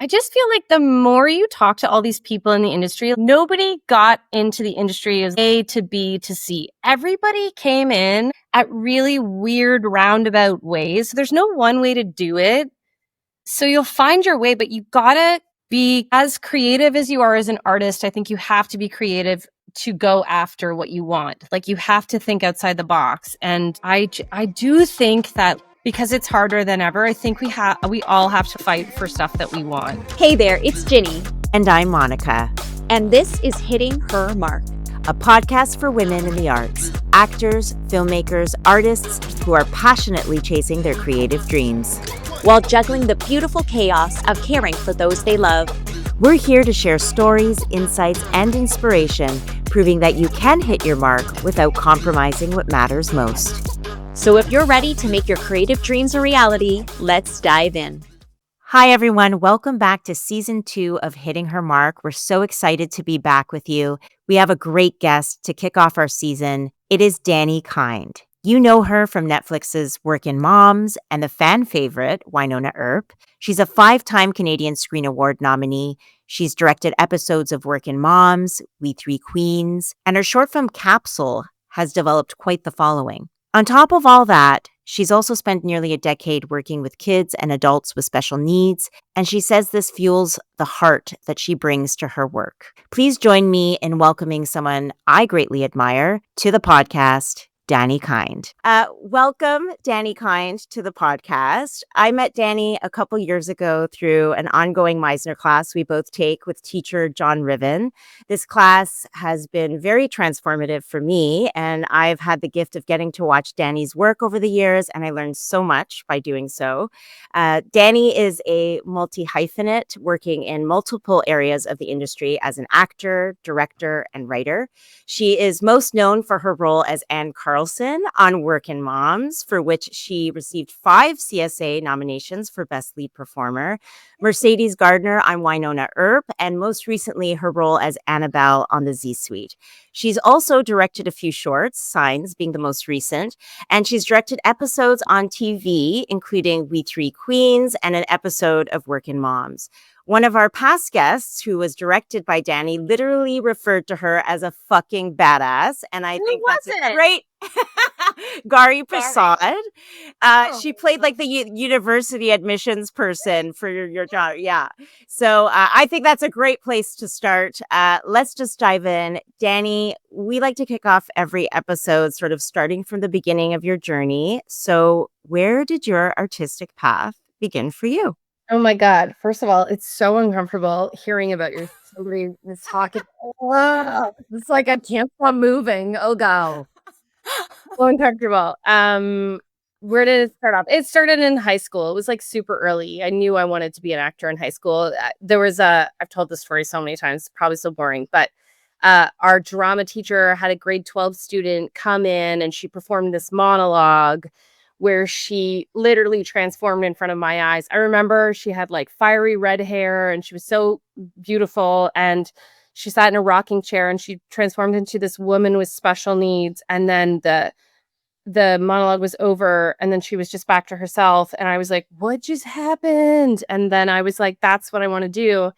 I just feel like the more you talk to all these people in the industry, nobody got into the industry as A to B to C. Everybody came in at really weird roundabout ways. There's no one way to do it. So you'll find your way, but you gotta be as creative as you are as an artist. I think you have to be creative to go after what you want. Like you have to think outside the box. And I do think that because it's harder than ever, I think we all have to fight for stuff that we want. Hey there, it's Ginny. And I'm Monica. And this is Hitting Her Mark, a podcast for women in the arts, actors, filmmakers, artists who are passionately chasing their creative dreams, while juggling the beautiful chaos of caring for those they love. We're here to share stories, insights, and inspiration, proving that you can hit your mark without compromising what matters most. So if you're ready to make your creative dreams a reality, let's dive in. Hi, everyone. Welcome back to Season 2 of Hitting Her Mark. We're so excited to be back with you. We have a great guest to kick off our season. It is Dani Kind. You know her from Netflix's Workin Moms and the fan favorite, Wynonna Earp. She's a 5-time Canadian Screen Award nominee. She's directed episodes of Workin Moms, We Three Queens, and her short film Capsule has developed quite the following. On top of all that, she's also spent nearly a decade working with kids and adults with special needs, and she says this fuels the heart that she brings to her work. Please join me in welcoming someone I greatly admire to the podcast, Dani Kind. Welcome, Dani Kind, to the podcast. I met Dani a couple years ago through an ongoing Meisner class we both take with teacher John Riven. This class has been very transformative for me, and I've had the gift of getting to watch Dani's work over the years, and I learned so much by doing so. Dani is a multi-hyphenate working in multiple areas of the industry as an actor, director, and writer. She is most known for her role as Anne Carlson on Workin Moms, for which she received 5 CSA nominations for Best Lead Performer, Mercedes Gardner on Wynonna Earp, and most recently her role as Annabelle on The Z-Suite. She's also directed a few shorts, Signs being the most recent, and she's directed episodes on TV, including We Three Queens and an episode of Workin Moms. One of our past guests, who was directed by Dani, literally referred to her as a fucking badass. And I think that's a great Gari Prasad. She played like the university admissions person for your job. Yeah. So I think that's a great place to start. Let's just dive in. Dani, we like to kick off every episode sort of starting from the beginning of your journey. So where did your artistic path begin for you? Oh my God. First of all, it's so uncomfortable hearing about your story. This talking. It's like I can't stop moving. Oh, God. So uncomfortable. Where did it start off? It started in high school. It was like super early. I knew I wanted to be an actor in high school. I've told this story so many times, probably so boring, but our drama teacher had a grade 12 student come in and she performed this monologue where she literally transformed in front of my eyes. I remember she had like fiery red hair and she was so beautiful, and she sat in a rocking chair and she transformed into this woman with special needs. And then the monologue was over and then she was just back to herself. And I was like, what just happened? And then I was like, that's what I want to do.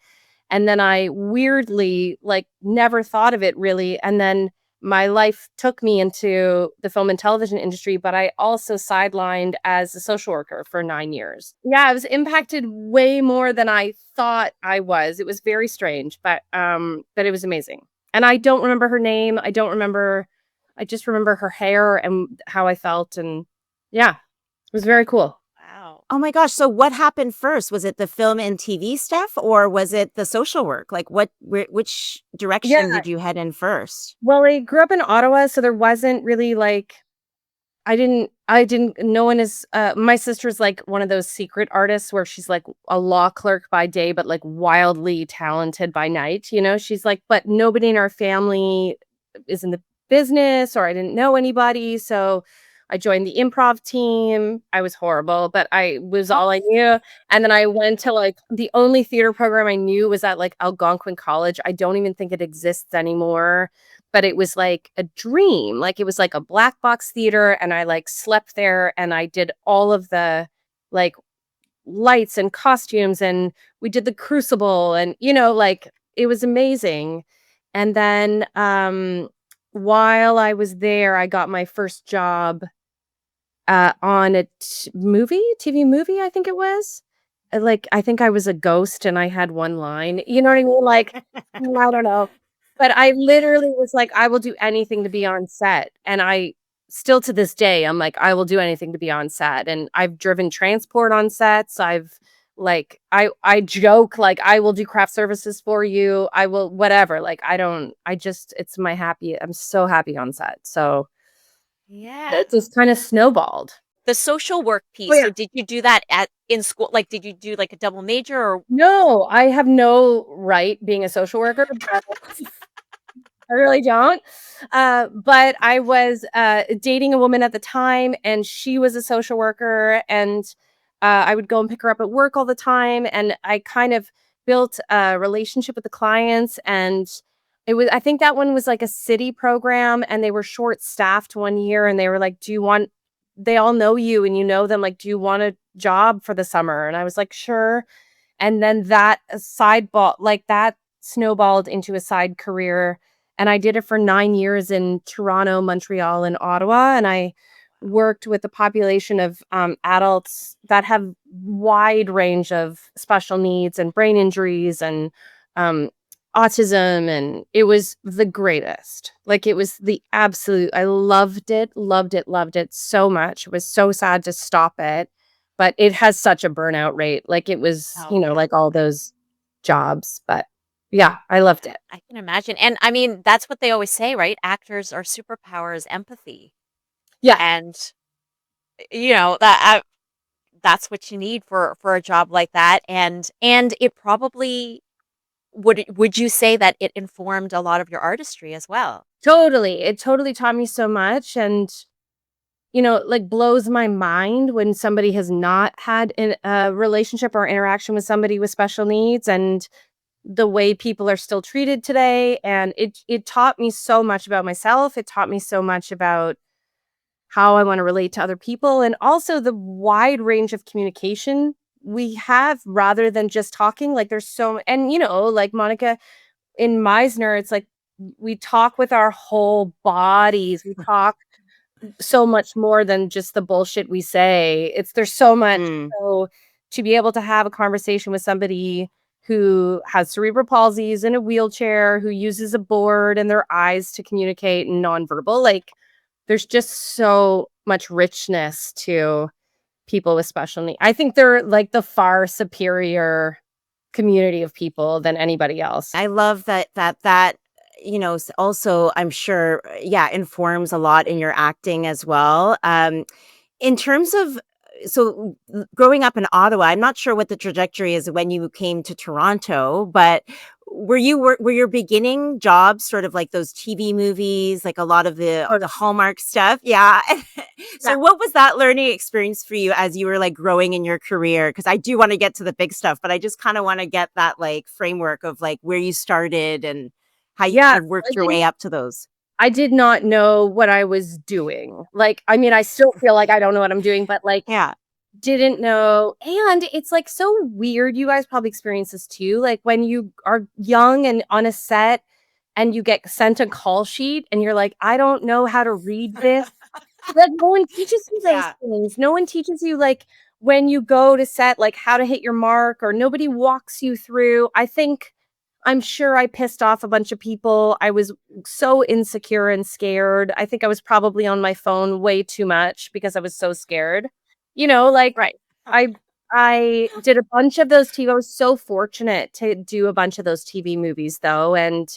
And then I weirdly like never thought of it really. And then my life took me into the film and television industry, but I also sidelined as a social worker for 9 years. Yeah, I was impacted way more than I thought I was. It was very strange, but it was amazing. And I don't remember her name. I just remember her hair and how I felt. And yeah, it was very cool. Wow. Oh my gosh. So what happened first? Was it the film and TV stuff, or was it the social work? Like which direction did you head in first? Well, I grew up in Ottawa, so there wasn't really like, no one is, my sister's like one of those secret artists where she's like a law clerk by day, but like wildly talented by night. You know, she's like, but nobody in our family is in the business, or I didn't know anybody. So I joined the improv team. I was horrible, but I was all I knew. And then I went to like the only theater program I knew was at like Algonquin College. I don't even think it exists anymore, but it was like a dream. Like it was like a black box theater, and I like slept there and I did all of the like lights and costumes, and we did the crucible, and like it was amazing. And then while I was there, I got my first job on a TV movie, I think it was. Like, I think I was a ghost and I had one line. You know what I mean? Like, I don't know. But I literally was like, I will do anything to be on set. And I still to this day, I'm like, I will do anything to be on set. And I've driven transport on sets. I've like I joke like I will do craft services for you. I will whatever. Like I just it's my happy. I'm so happy on set. So Yeah. it just kind of snowballed. The social work Oh, piece, yeah. so did you do that in school? Like, did you do, like, a double major or No, I have no right being a social worker, but I really don't. But I was dating a woman at the time, and she was a social worker, and I would go and pick her up at work all the time, and I kind of built a relationship with the clients, and I think that one was like a city program, and they were short staffed one year, and they were like, "Do you want?" They all know you, and you know them. Like, "Do you want a job for the summer?" And I was like, "Sure." And then that sideball like, that snowballed into a side career, and I did it for 9 years in Toronto, Montreal, and Ottawa, and I worked with a population of, adults that have wide range of special needs and brain injuries and, um, autism, and it was the greatest. Like, it was the absolute I loved it so much. It was so sad to stop it, but it has such a burnout rate. Like, it was, Oh, yeah. like all those jobs, but yeah, I loved it. I can imagine, and I mean, that's what they always say, right? Actors, our superpower is empathy, Yeah, and, that's what you need for a job like that, and it probably would you say that it informed a lot of your artistry as well? totally. It totally taught me so much, and, like, blows my mind when somebody has not had a relationship or interaction with somebody with special needs, and the way people are still treated today, and it taught me so much about myself. It taught me so much about how I wanna relate to other people, and also the wide range of communication we have rather than just talking. Like, there's so and, like Monica in Meisner, it's like we talk with our whole bodies. We talk so much more than just the bullshit we say. There's so much. Mm. So to be able to have a conversation with somebody who has cerebral palsy, is in a wheelchair, who uses a board and their eyes to communicate and nonverbal, like there's just so much richness to people with special needs. I think they're like the far superior community of people than anybody else. I love that, also, I'm sure, yeah, informs a lot in your acting as well. In terms of growing up in Ottawa, I'm not sure what the trajectory is when you came to Toronto, but were your beginning jobs sort of like those TV movies, like a lot of the Hallmark stuff? Yeah. Yeah. So what was that learning experience for you as you were like growing in your career? Because I do want to get to the big stuff, but I just kind of want to get that like framework of like where you started and how you Yeah, kind of worked I your didn't way up to those. I did not know what I was doing. Like, I mean, I still feel like I don't know what I'm doing, but, like, Yeah. didn't know. And it's, like, so weird, you guys probably experience this too, like, when you are young and on a set and you get sent a call sheet and you're like, "I don't know how to read this." Like, no one teaches you those Yeah. things. No one teaches you, like, when you go to set, like, how to hit your mark, or nobody walks you through. I'm sure I pissed off a bunch of people. I was so insecure and scared. I think I was probably on my phone way too much because I was so scared. Like, Right. I I did a bunch of those TV I was so fortunate to do a bunch of those TV movies, though, and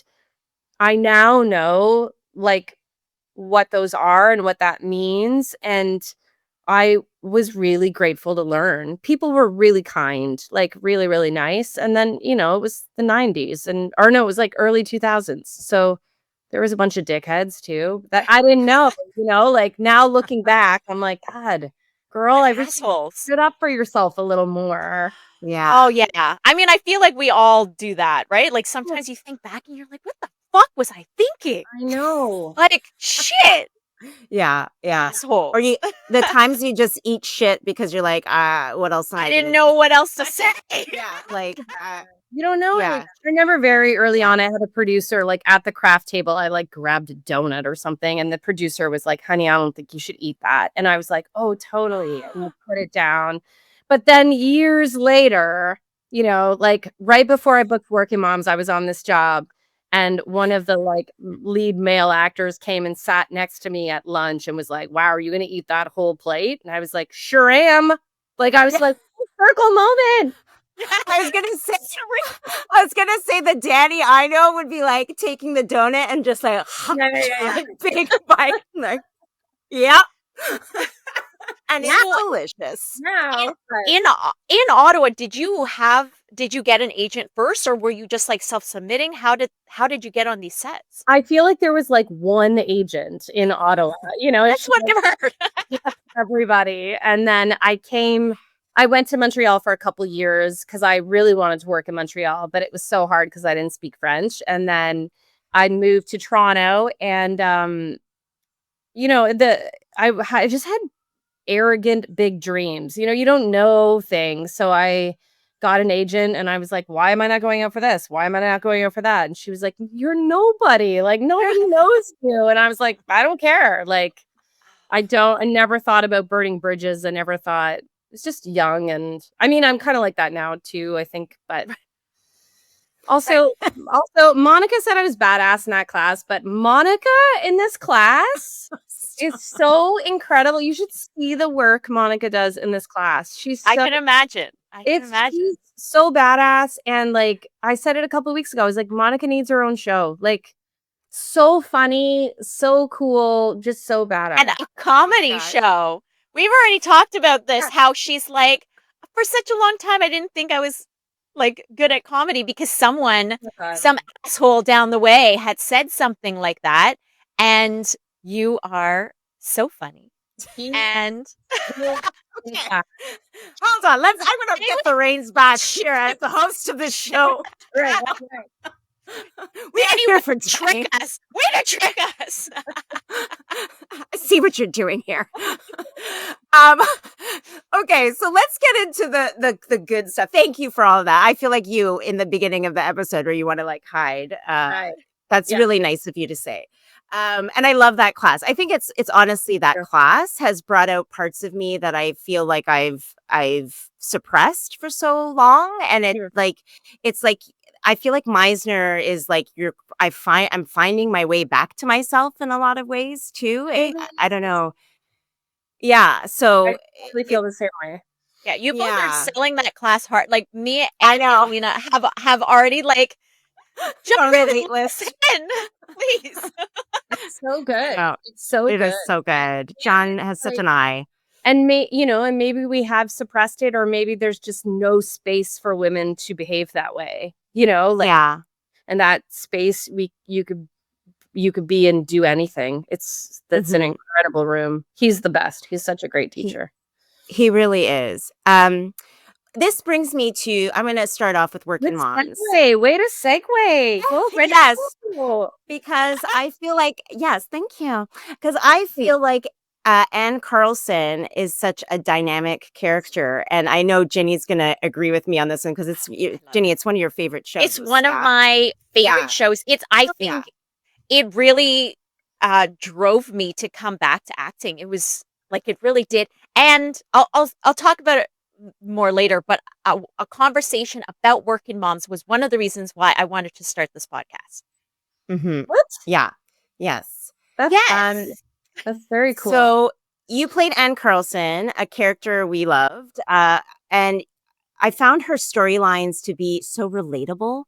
I now know, like, what those are and what that means, and I was really grateful to learn. People were really kind, like, really, really nice, and then, it was the '90s or no, it was, like, early 2000s, so there was a bunch of dickheads too that I didn't know, like, now looking back, I'm like, "God, girl, The I wish you assholes. stood up for yourself a little more." Yeah. Oh, yeah. I mean, I feel like we all do that, right? Like, Yeah, sometimes you think back and you're like, "What the fuck was I thinking?" I know. Like, shit. Yeah. Or assholes. the times you just eat shit because you're like, what else am I I didn't gonna know what else to say. Yeah, like, You don't know it. yeah. I remember very early Yeah. on, I had a producer, like, at the craft table, I, like, grabbed a donut or something, and the producer was like, "Honey, I don't think you should eat that." And I was like, "Oh, totally," and I put it down. But then years later, like, right before I booked Working Moms, I was on this job, and one of the, like, lead male actors came and sat next to me at lunch and was like, "Wow, are you gonna eat that whole plate?" And I was like, "Sure am." Like, I was like, "Circle moment." I was gonna say, that Danny I know would be like taking the donut and just like Yeah. big bite, like, yep. And So it's delicious. Now, in Ottawa, did you get an agent first, or were you just like self-submitting? How did you get on these sets? I feel like there was, like, one agent in Ottawa, and That's she what I've heard. yes, everybody, and then I went to Montreal for a couple years because I really wanted to work in Montreal, but it was so hard because I didn't speak French, and then I moved to Toronto, and, you know, the I just had arrogant big dreams. You don't know things. So I got an agent and I was like, why am I not going out for this? Why am I not going out for that? And she was like, you're nobody. Like nobody knows you. And I was like, I don't care. Like I never thought about burning bridges. I never thought it's just young. And I mean, I'm kind of like that now too, I think. But also Monica said I was badass in that class, but Monica in this class is so incredible. You should see the work Monica does in this class. I can imagine. She's so badass. And like I said it a couple of weeks ago, I was like, Monica needs her own show. Like so funny, so cool, just so badass. And a comedy show. We've already talked about this, how she's like, for such a long time, I didn't think I was like good at comedy because some asshole down the way had said something like that. And you are so funny. And Yeah. Hold on, I'm gonna get the reins back here as the host of this show. Right. We're here for trick us. Way to trick us. I see what you're doing here. Okay, so let's get into the good stuff. Thank you for all of that. I feel like you in the beginning of the episode where you want to like hide. Right. That's really nice of you to say. And I love that class. I think it's honestly that class has brought out parts of me that I feel like I've suppressed for so long. And it's like I feel like Meisner is like I'm finding my way back to myself in a lot of ways too. I don't know. Yeah. So I really feel the same way. Yeah, you both are selling that class hard. Like me and Alina have already like jumped on the wait list. Please. It's so good. Oh, it's so it good. is so good. John has such an eye. And and maybe we have suppressed it, or maybe there's just no space for women to behave that way. And that space you could be and do anything. That's an incredible room. He's the best. He's such a great teacher. He really is. This brings me to, I'm going to start off with Working Moms. Way to segue. Yes. Because I feel like, yes, thank you. Because I feel like Anne Carlson is such a dynamic character. And I know Ginny's going to agree with me on this one because Ginny, it's one of your favorite shows. It's one of my favorite shows. I think it really drove me to come back to acting. It was like, it really did. And I'll talk about it more later, but a conversation about Working Moms was one of the reasons why I wanted to start this podcast. What? Yeah. Yes. That's very cool. So you played Anne Carlson, a character we loved, and I found her storylines to be so relatable.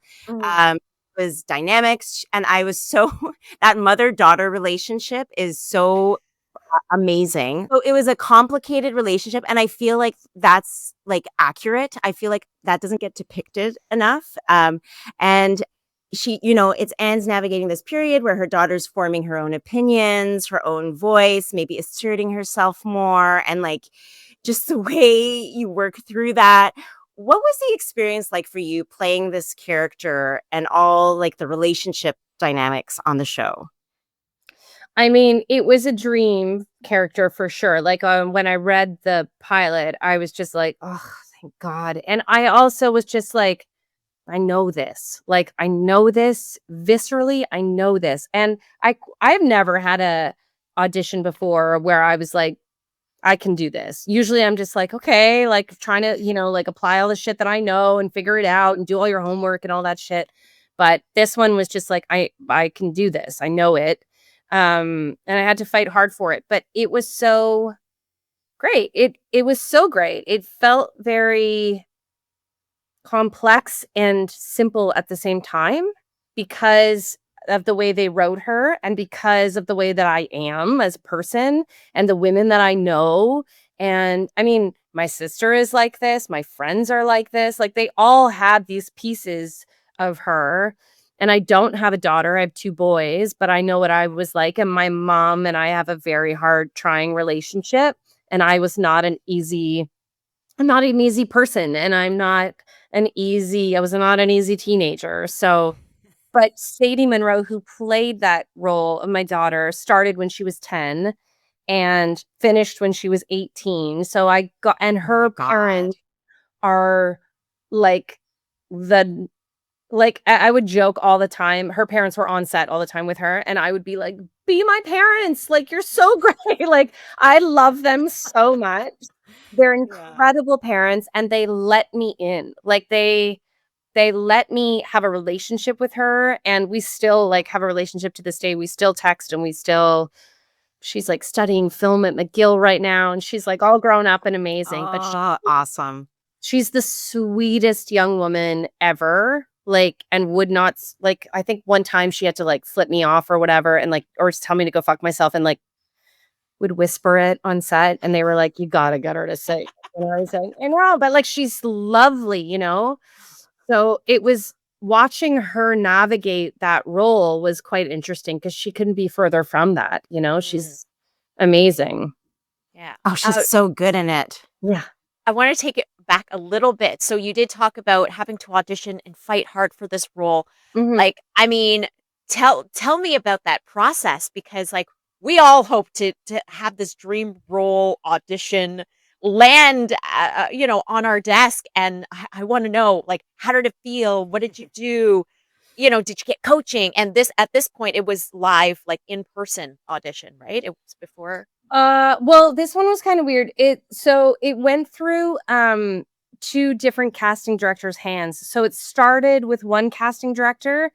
Was dynamics, and I was so that mother-daughter relationship is so amazing. So it was a complicated relationship, and I feel like that's like accurate. I feel like that doesn't get depicted enough. And she, it's Anne's navigating this period where her daughter's forming her own opinions, her own voice, maybe asserting herself more, and like just the way you work through that. What was the experience like for you playing this character and all like the relationship dynamics on the show? I mean, it was a dream character for sure. Like, when I read the pilot, I was just like, "Oh, thank God." And I also was just like, "I know this. Like, I know this viscerally. I know this." And I've never had a audition before where I was like, "I can do this." Usually I'm just like, "Okay," like trying to, like apply all the shit that I know and figure it out and do all your homework and all that shit. But this one was just like, I can do this. I know it. And I had to fight hard for it, but it was so great. It was so great. It felt very complex and simple at the same time because of the way they wrote her and because of the way that I am as a person and the women that I know. And I mean, my sister is like this, my friends are like this. Like they all have these pieces of her. And I don't have a daughter. I have two boys, but I know what I was like. And my mom and I have a very hard, trying relationship. And I was not I'm not an easy person, and I was not an easy teenager. So, but Sadie Monroe, who played that role of my daughter, started when she was 10 and finished when she was 18. So and Oh my her God. parents are like the I would joke all the time. Her parents were on set all the time with her, and I would be like, "Be my parents. Like, you're so great." Like, I love them so much. They're Yeah. incredible parents, and they let me in. Like, they let me have a relationship with her, and we still, like, have a relationship to this day. We still text, and she's, like, studying film at McGill right now, and she's, like, all grown up and amazing, but Oh, awesome. she's the sweetest young woman ever, like, and would not like, I think one time she had to, like, flip me off or whatever and, like or just tell me to go fuck myself and, like, would whisper it on set, and they were like, "You gotta get her to say it." And I was like, "I know, but, like, she's lovely, you know?" So, it was watching her navigate that role was quite interesting because she couldn't be further from that, you know? Mm, She's amazing. yeah. Oh, she's so good in it. Yeah. I wanna take it back a little bit. So you did talk about having to audition and fight hard for this role. Mhm. Like, I mean, tell me about that process because, like, we all hope to have this dream role audition land, on our desk, and I wanna know, like, how did it feel? What did you do? Did you get coaching? And at this point, it was live, like, in-person audition, right? It was before. Well, this one was kind of weird. It went through two different casting directors' hands. So it started with one casting director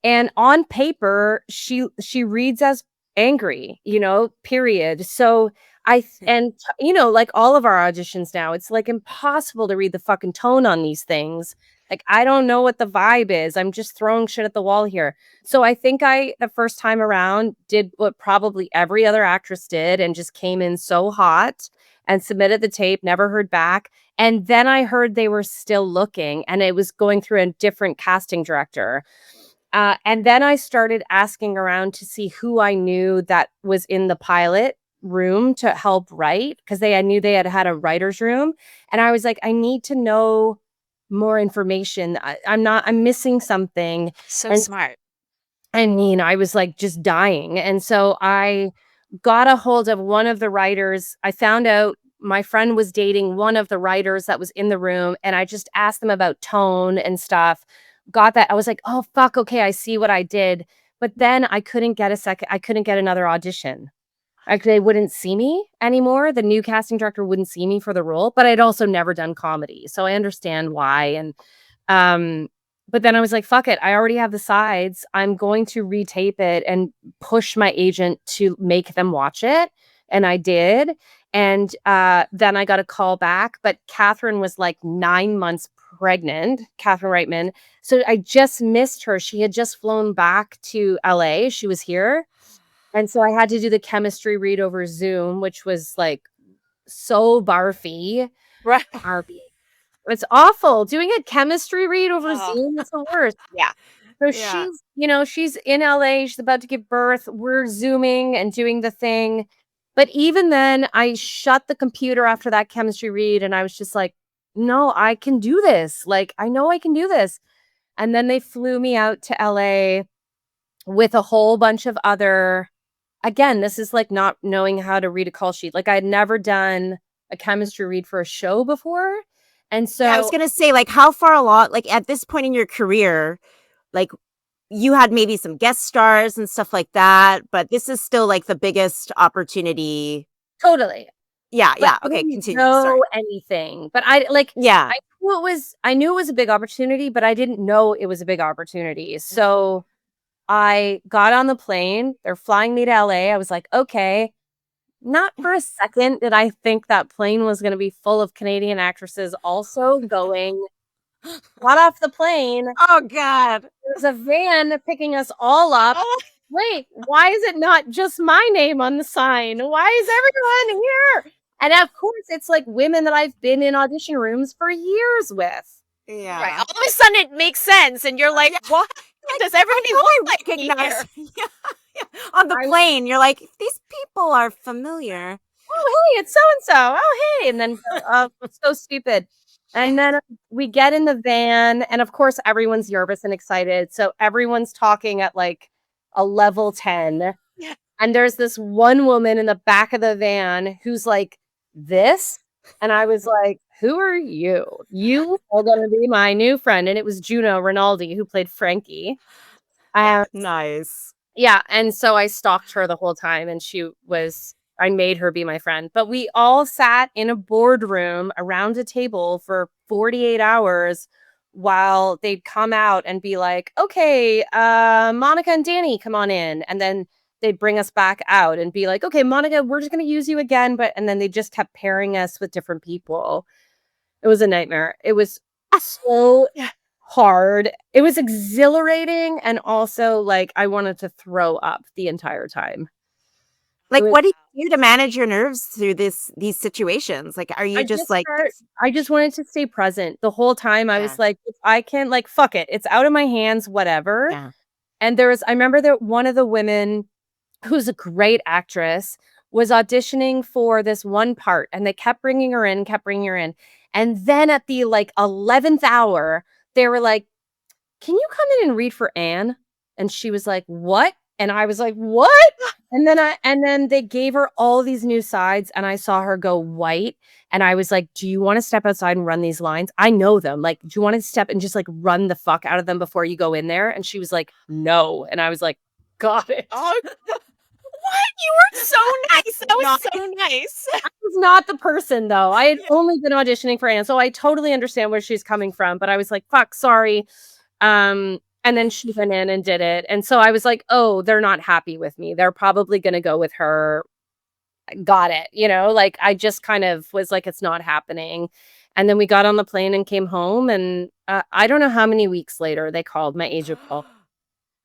and on paper, she reads as angry, period. So like all of our auditions now, it's like impossible to read the fucking tone on these things. Like I don't know what the vibe is. I'm just throwing shit at the wall here. So I think the first time around did what probably every other actress did and just came in so hot and submitted the tape, never heard back. And then I heard they were still looking and it was going through a different casting director. And then I started asking around to see who I knew that was in the pilot room to help write because I knew they had a writer's room. And I was like, I need to know more information. I'm missing something. So And smart. I mean, I was like just dying. And so I got a hold of one of the writers. I found out my friend was dating one of the writers that was in the room. And I just asked them about tone and stuff. Got that. I was like, oh, fuck. Okay. I see what I did. But then I couldn't get another audition. They wouldn't see me anymore. The new casting director wouldn't see me for the role, but I'd also never done comedy. So I understand why. And um, but then I was like, fuck it. I already have the sides. I'm going to retape it and push my agent to make them watch it. And I did. And then I got a call back, but Catherine was like 9 months pregnant, Catherine Reitman. So I just missed her. She had just flown back to LA. She was here. And so I had to do the chemistry read over Zoom, which was like so barfy. Right. Barfy. It's awful. Doing a chemistry read over Oh, Zoom is the worst. yeah. So Yeah. she's in LA, she's about to give birth. We're Zooming and doing the thing. But even then, I shut the computer after that chemistry read and I was just like, no, I can do this. Like, I know I can do this. And then they flew me out to LA with a whole bunch of other again, this is like not knowing how to read a call sheet. Like I had never done a chemistry read for a show before. And so I was going to say, like, how far along, like at this point in your career, like you had maybe some guest stars and stuff like that, but this is still like the biggest opportunity. totally. Yeah. But Yeah. I Okay. didn't Continue. Sorry. know anything. But I like Yeah. I knew it was a big opportunity, but I didn't know it was a big opportunity. So I got on the plane. They're flying me to LA. I was like, okay. Not for a second did I think that plane was going to be full of Canadian actresses also going. Got off the plane. Oh, God. There's a van picking us all up. Oh, Wait, why is it not just my name on the sign? Why is everyone here? And of course, it's like women that I've been in audition rooms for years with. Yeah. right. All of a sudden, it makes sense, and you're like, "What? Does everybody look like me here?" Yeah. On the I- plane, you're like, these people are familiar. Oh, hey, it's so and so. Oh, hey. And then, it's so stupid. And then we get in the van, and of course, everyone's nervous and excited. So everyone's talking at like a level 10. Yeah. And there's this one woman in the back of the van who's like, this. And I was like, who are you? You are going to be my new friend. And it was Juno Rinaldi who played Frankie. Nice. Yeah, and so I stalked her the whole time, and I made her be my friend. But we all sat in a boardroom around a table for 48 hours while they'd come out and be like, okay, Monica and Danny, come on in. And then they'd bring us back out and be like, okay, Monica, we're just going to use you again. And then they just kept pairing us with different people. It was a nightmare. It was so hard. It was exhilarating, and also like I wanted to throw up the entire time. Like, was- what do you do to manage your nerves through these situations? Like, are you just like, I just wanted to stay present the whole time. I Yeah. was like, if I can, like, fuck it, it's out of my hands, whatever. Yeah. And I remember that one of the women who's a great actress was auditioning for this one part, and they kept bringing her in. And then at the like 11th hour, they were like, can you come in and read for Anne? And she was like, what? And I was like, what? And then they gave her all these new sides, and I saw her go white. And I was like, do you want to step outside and run these lines? I know them. Like, do you want to step and just like run the fuck out of them before you go in there? And she was like, no. And I was like, got it. Oh, what? You were so nice. That was so nice. I was not the person, though. I had only been auditioning for Anne, so I totally understand where she's coming from. But I was like, fuck, sorry. And then she went in and did it. And so I was like, oh, they're not happy with me. They're probably going to go with her. Got it. Like I just kind of was like, it's not happening. And then we got on the plane and came home. And I don't know how many weeks later they called my agent.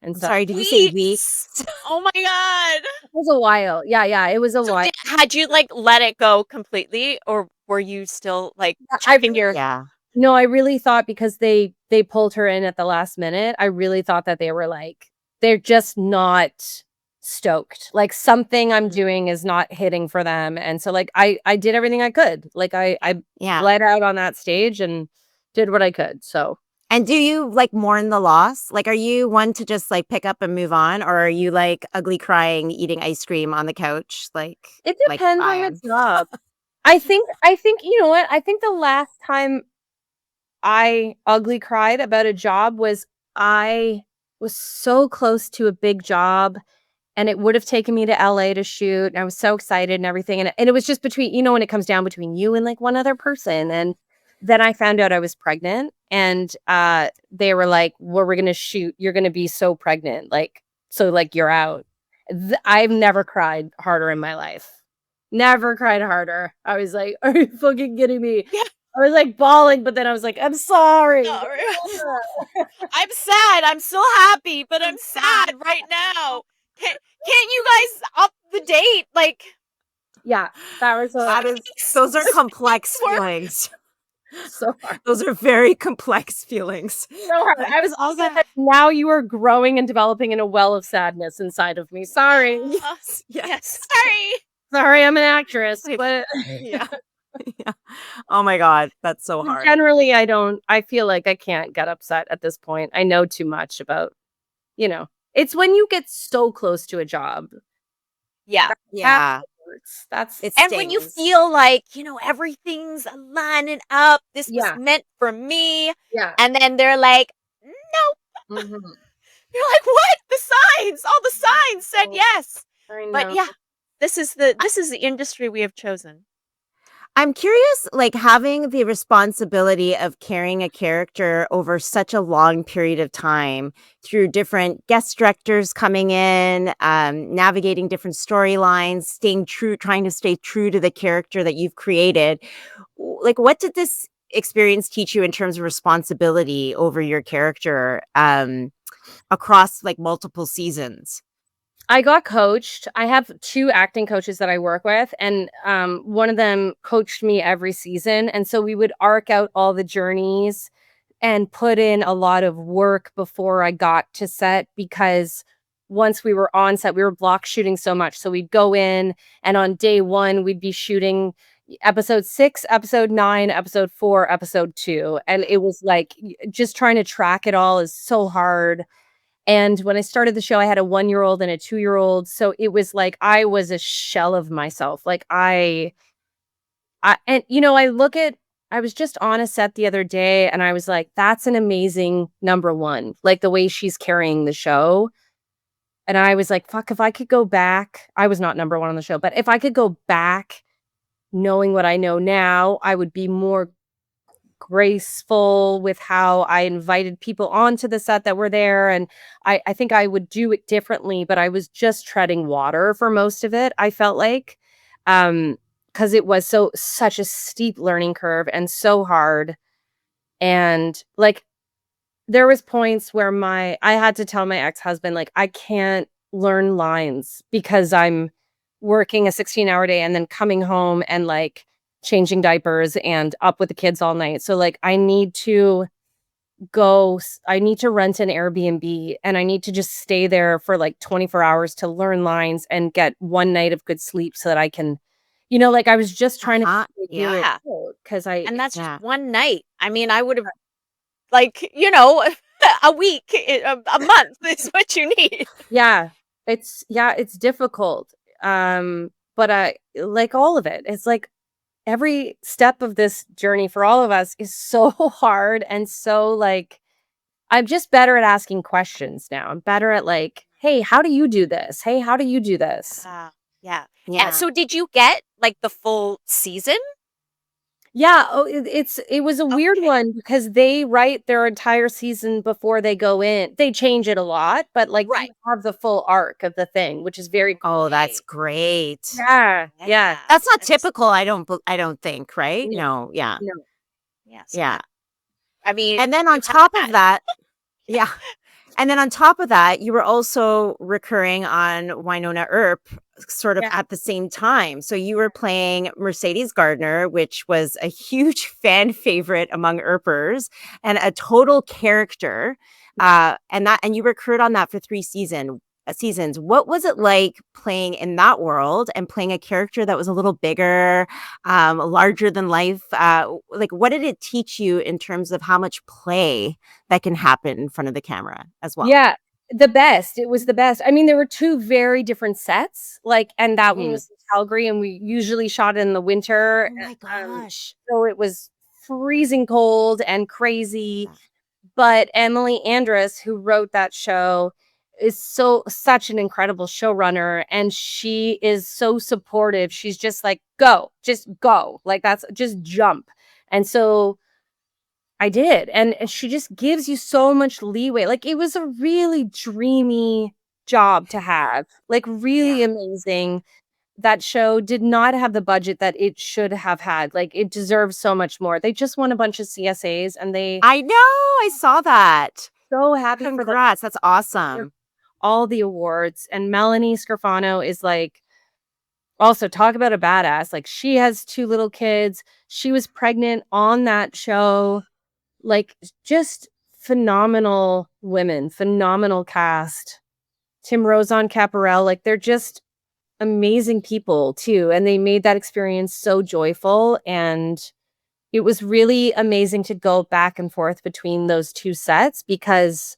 And so, sorry, did you say weeks? Oh my God. It was a while. Yeah. It was a while. Had you like let it go completely, or were you still like checking your? Yeah. No, I really thought because they pulled her in at the last minute, I really thought that they were like, they're just not stoked. Like something I'm doing is not hitting for them. And so like I did everything I could. Like I bled out on that stage and did what I could. So. And do you like mourn the loss? Like, are you one to just like pick up and move on, or are you like ugly crying, eating ice cream on the couch? Like, it depends on the job. I think you know what? I think the last time I ugly cried about a job was I was so close to a big job, and it would have taken me to LA to shoot, and I was so excited and everything, and it was just between, when it comes down between you and like one other person, and then I found out I was pregnant, and they were like, well, we're gonna shoot, you're gonna be so pregnant, like, so like you're out. I've never cried harder in my life. Never cried harder. I was like, are you fucking kidding me? Yeah. I was like bawling, but then I was like, I'm sorry. I'm sad. I'm still happy, but I'm sad right now. Can't you guys up the date? Like, yeah, those are complex feelings. So hard. Those are very complex feelings. So hard. I was also like, now you are growing and developing in a well of sadness inside of me. Sorry. Yes. Sorry, I'm an actress, but yeah. Oh my God, that's so hard. Generally, I feel like I can't get upset at this point. I know too much about, it's when you get so close to a job Yeah. Yeah. That's It And when you stings. feel like, everything's lining up, this was yeah, meant for me, yeah. and then they're like, "Nope." Mhm. You're like, "What? The signs, all the signs said Oh, yes." I But know. yeah, this is the industry we have chosen. I'm curious, like having the responsibility of carrying a character over such a long period of time through different guest directors coming in, navigating different storylines, staying true, trying to stay true to the character that you've created. Like, what did this experience teach you in terms of responsibility over your character across like multiple seasons? I got coached. I have 2 acting coaches that I work with, and, one of them coached me every season, and so we would arc out all the journeys and put in a lot of work before I got to set because once we were on set, we were block shooting so much, so we'd go in, and on day 1, we'd be shooting episode 6, episode 9, episode 4, episode 2, and it was, like, just trying to track it all is so hard. And when I started the show, I had a 1-year-old and a 2-year-old, so it was like I was a shell of myself. Like I and I look at I was just on a set the other day and I was like, that's an amazing number 1, like the way she's carrying the show. And I was like, fuck, if I could go back, I was not number 1 on the show, but if I could go back knowing what I know now, I would be more graceful with how I invited people onto the set that were there, and I think I would do it differently, but I was just treading water for most of it, I felt like, because it was such a steep learning curve and so hard, and, like, there was points where I had to tell my ex-husband, like, "I can't learn lines because I'm working a 16-hour day and then coming home and, like, changing diapers and up with the kids all night. So, like, I need to rent an Airbnb, and I need to just stay there for, like, 24 hours to learn lines and get 1 night of good sleep so that I can," like, I was just trying to figure it Yeah. Yeah, out because I and that's just Yeah. one night. I mean, I would've like, a week, a month is what you need. it's difficult, but I like all of it. It's like every step of this journey for all of us is so hard and so, like, I'm just better at asking questions now. I'm better at, like, "Hey, how do you do this? Hey, how do you do this?" Yeah, yeah. And Yeah. so did you get, like, the full season? Yeah, it was a weird Okay. one because they write their entire season before they go in. They change it a lot, but, like, you Right. have the full arc of the thing, which is very cool. Oh, that's Okay. great. Yeah, yeah. Yeah. That's not That's typical, I don't think, right? No, No, yeah. no. yeah, so Yeah. that I mean, And then on you have top of that. that, yeah. And then on top of that, you were also recurring on Wynonna Earp sort of Yeah, at the same time. So you were playing Mercedes Gardner, which was a huge fan favorite among Earpers and a total character. And you recurred on that for 3 seasons. What was it like playing in that world and playing a character that was a little bigger, larger than life? Like, what did it teach you in terms of how much play that can happen in front of the camera as well? yeah, the best. It was the best. I mean, there were 2 very different sets, like, and that one Mhm. was in Calgary, and we usually shot in the winter, Oh my um, gosh. so it was freezing cold and crazy, Yeah. but Emily Andress, who wrote that show, is such an incredible showrunner, and she is so supportive. She's just like, "Go, just go, like, that's just jump," and so I did, and she just gives you so much leeway, like, it was a really dreamy job to have, like, Yeah. really amazing. That show did not have the budget that it should have had, like, it deserves so much more. They just won a bunch of CSAs, and they I know, I saw that. so happy for them. Congrats, that's awesome. All the awards, and Melanie Scarfano is, like, also talk about a badass, like, she has 2 little kids, she was pregnant on that show, like, just phenomenal women, phenomenal cast. Tim Rozon Caparel, like, they're just amazing people too, and they made that experience so joyful, and it was really amazing to go back and forth between those 2 sets because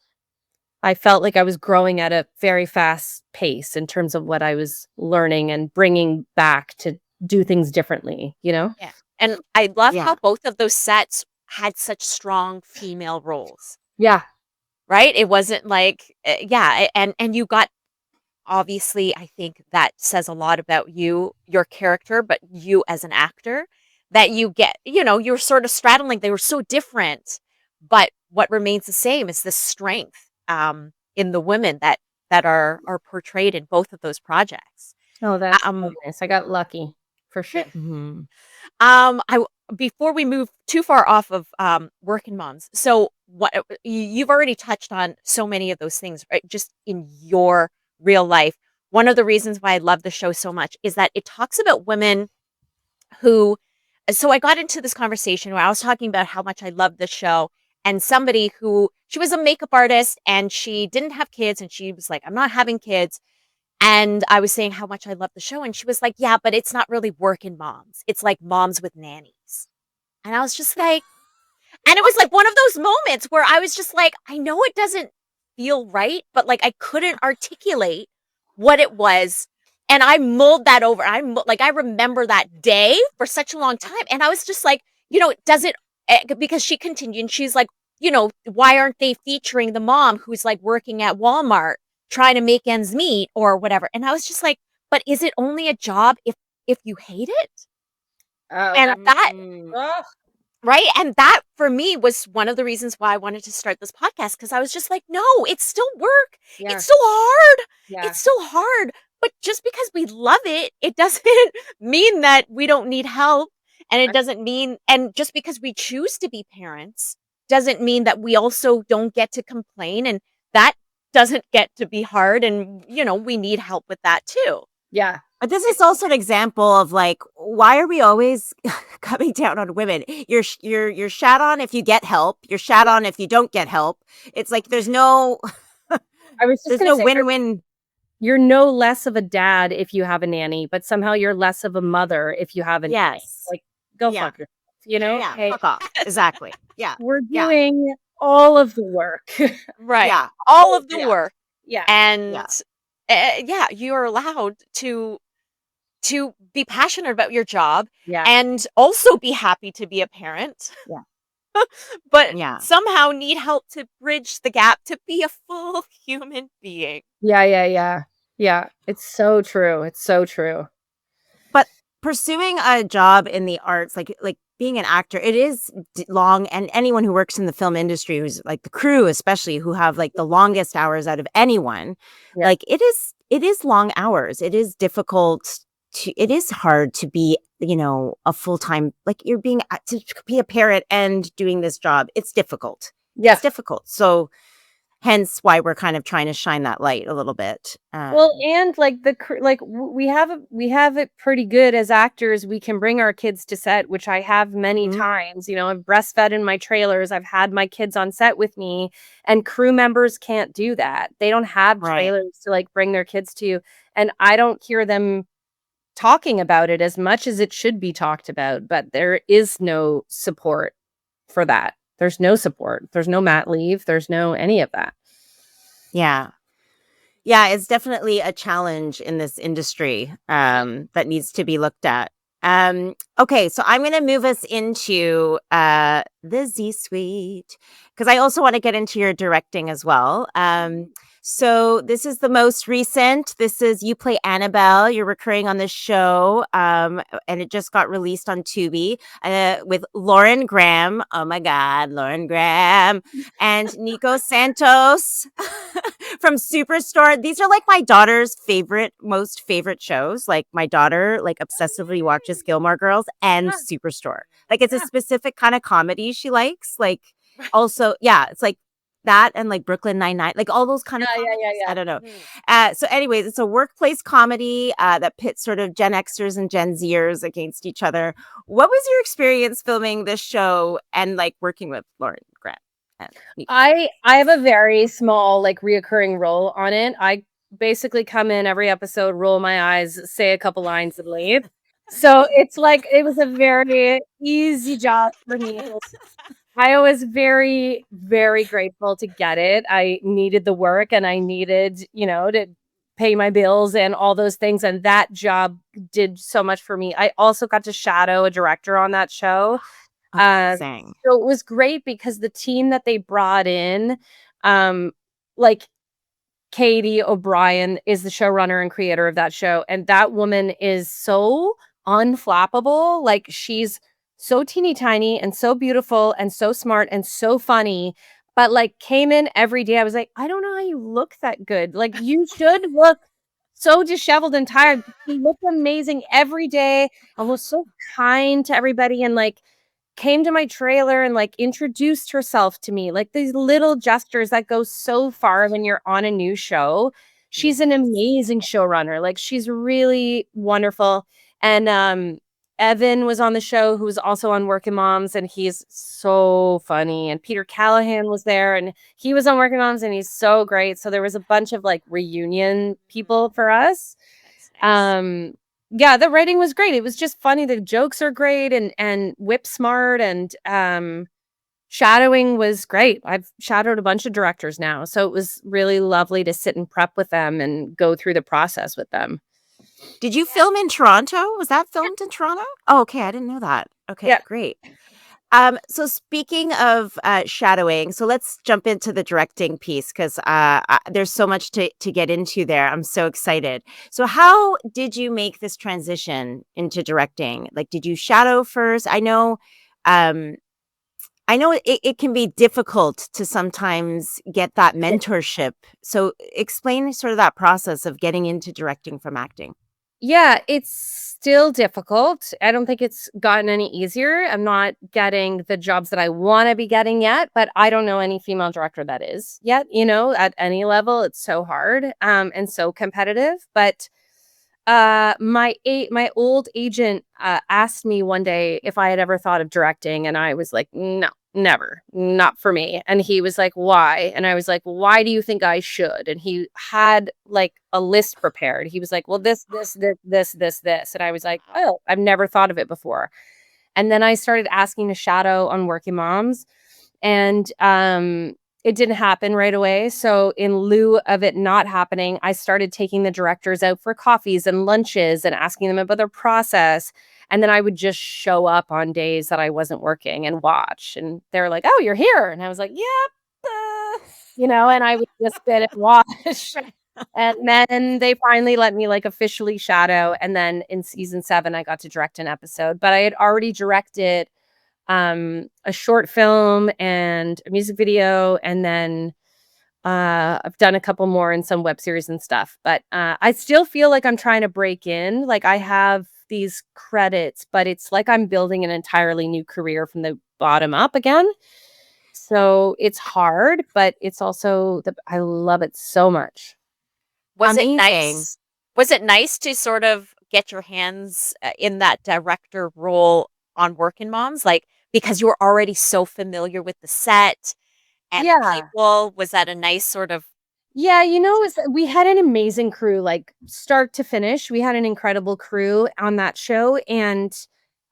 I felt like I was growing at a very fast pace in terms of what I was learning and bringing back to do things differently, you know? Yeah. And I loved Yeah. how both of those sets had such strong female roles, Yeah. right? It wasn't like, and you got, obviously, I think that says a lot about you, your character, but you as an actor, that you get, you're sort of straddling. They were so different, but what remains the same is the strength in the women that are portrayed in both of those projects. Oh, that's so Um, nice. I got lucky for sure. Mhm. I before we move too far off of working moms, so what you've already touched on so many of those things, right? Just in your real life. One of the reasons why I love the show so much is that it talks about women who. So I got into this conversation where I was talking about how much I love the show, and somebody who she was a makeup artist and she didn't have kids, and she was like, "I'm not having kids." And I was saying how much I love the show, and she was like, "Yeah, but it's not really working moms. It's like moms with nannies." And I was just like, and it was like one of those moments where I was just like, I know it doesn't feel right, but like I couldn't articulate what it was. And I mulled that over. Like, I remember that day for such a long time. And I was just like, does it, because she continued and she's like, why aren't they featuring the mom who's like working at Walmart trying to make ends meet or whatever? And I was just like, but is it only a job if you hate it? Oh, And that that Mm. ugh. Right? And that for me was one of the reasons why I wanted to start this podcast, because I was just like, no, it's still work. Yeah. It's still hard. Yeah. It's still hard. But just because we love it, it doesn't mean that we don't need help. And it doesn't mean, and just because we choose to be parents doesn't mean that we also don't get to complain. And that doesn't get to be hard. And, we need help with that too. Yeah. But this is also an example of like, why are we always coming down on women? You're shat on if you get help. You're shat on if you don't get help. It's like there's no I was just there's gonna no say win-win. you're no less of a dad if you have a nanny, but somehow you're less of a mother if you have a nanny. Yes. Like, go Yeah. fuck yourself, you know? Yeah. Hey, Fuck off. Exactly. Yeah. we're Yeah. doing all of the work. Right. Yeah. All of the Yeah. work. Yeah. And Yeah. you're allowed to be passionate about your job Yeah. and also be happy to be a parent. Yeah. But Yeah. somehow need help to bridge the gap to be a full human being. Yeah, yeah, yeah. Yeah. It's so true. It's so true. But pursuing a job in the arts, like being an actor, it is long. And anyone who works in the film industry, who's like the crew, especially, who have like the longest hours out of anyone, Yeah. like it is long hours. It is difficult it is hard to be, a full-time, like you're being to be a parent and doing this job. It's difficult. Yeah. It's difficult. So hence why we're kind of trying to shine that light a little bit. Well, and like we have it pretty good as actors. We can bring our kids to set, which I have many Mhm. times. I've breastfed in my trailers. I've had my kids on set with me, and crew members can't do that. They don't have Right. trailers to like bring their kids to, and I don't hear them talking about it as much as it should be talked about. But there is no support for that. There's no support. There's no mat leave. There's no any of that. Yeah. Yeah, it's definitely a challenge in this industry that needs to be looked at. Okay, so I'm going to move us into the Z Suite because I also want to get into your directing as well. So this is the most recent. This is you play Annabelle. You're recurring on the show, and it just got released on Tubi with Lauren Graham. Oh my God, Lauren Graham and Nico Santos from Superstore. These are like my daughter's most favorite shows. Like my daughter, like obsessively watches Gilmore Girls and Superstore. Like it's a specific kind of comedy she likes. Like also, yeah, it's like that and like Brooklyn Nine-Nine, like all those kind of comedies. I don't know. So anyways, it's a workplace comedy that pits sort of Gen Xers and Gen Zers against each other. What was your experience filming this show and like working with Lauren Grant? I have a very small like reoccurring role on it. I basically come in every episode, roll my eyes, say a couple lines and leave. So it's like it was a very easy job for me. I was very, very grateful to get it. I needed the work and I needed, to pay my bills and all those things. And that job did so much for me. I also got to shadow a director on that show. Amazing. So it was great because the team that they brought in, like Katie O'Brien is the showrunner and creator of that show, and that woman is so unflappable. Like, she's so teeny tiny and so beautiful and so smart and so funny, but, like, came in every day. I was like, "I don't know how you look that good. Like, you should look so disheveled and tired." She looked amazing every day and was so kind to everybody and, like, came to my trailer and, like, introduced herself to me, like, these little gestures that go so far when you're on a new show. She's an Yes. amazing showrunner, like, she's really wonderful, and, Evan was on the show, who was also on Workin' Moms, and he's so funny, and Peter Callahan was there, and he was on Workin' Moms, and he's so great, so there was a bunch of, like, reunion people for us. That's nice. Um, yeah, the writing was great. It was just funny. The jokes are great and whip smart and shadowing was great. I've shadowed a bunch of directors now, so it was really lovely to sit and prep with them and go through the process with them. Did you film in Toronto? Was that filmed in Toronto? Oh, okay. I didn't know that. Okay, Yeah. great. So speaking of shadowing, so let's jump into the directing piece because there's so much to get into there. I'm so excited. So how did you make this transition into directing? Like, did you shadow first? Um, I know it can be difficult to sometimes get that mentorship. So explain sort of that process of getting into directing from acting. Yeah, it's still difficult. I don't think it's gotten any easier. I'm not getting the jobs that I wanna be getting yet, but I don't know any female director that is yet, at any level. It's so hard, and so competitive, but my old agent, asked me one day if I had ever thought of directing, and I was like, "No, never, not for me." And he was like, "Why?" And I was like, "Why do you think I should?" And he had, like, a list prepared. He was like, "Well, this," and I was like, "Oh, I've never thought of it before." And then I started asking to shadow on Working Moms, and, it didn't happen right away, so in lieu of it not happening, I started taking the directors out for coffees and lunches and asking them about their process, and then I would just show up on days that I wasn't working and watch, and they're like, "Oh, you're here," and I was like, "Yep," and I would just sit and watch, and then they finally let me, like, officially shadow, and then in season 7, I got to direct an episode, but I had already directed a short film and a music video, and then I've done a couple more in some web series and stuff. But I still feel like I'm trying to break in. Like, I have these credits, but it's like I'm building an entirely new career from the bottom up again. So it's hard, but it's also I love it so much. Was it Amazing. nice? Was it nice to sort of get your hands in that director role on Working Moms? Like, because you were already so familiar with the set and the Yeah. people. Was that a nice sort of Yeah, we had an amazing crew, like, start to finish. We had an incredible crew on that show, and,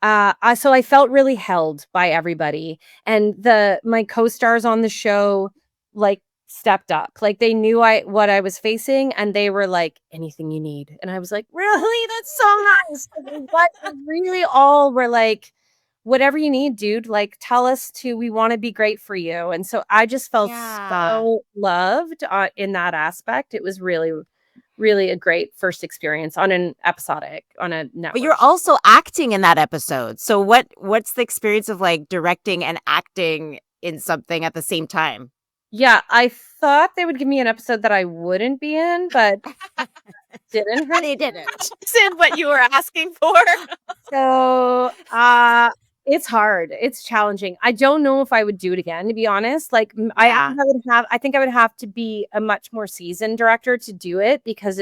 I felt really held by everybody, and my co-stars on the show, like, stepped up. Like, they knew what I was facing, and they were like, "Anything you need," and I was like, "Really? That's so nice." What really all were like, "Whatever you need, dude, like, tell us we wanna be great for you," and so I just felt Yeah. so loved, in that aspect. It was really, really a great first experience on a But network. you're also acting in that episode. So what's the experience of like directing and acting in something at the same time? Yeah, I thought they would give me an episode that I wouldn't be in, but didn't hurt. They didn't. in what you were asking for? So, it's hard. It's challenging. I don't know if I would do it again, to be honest. Like, Yeah. I think I would have to be a much more seasoned director to do it because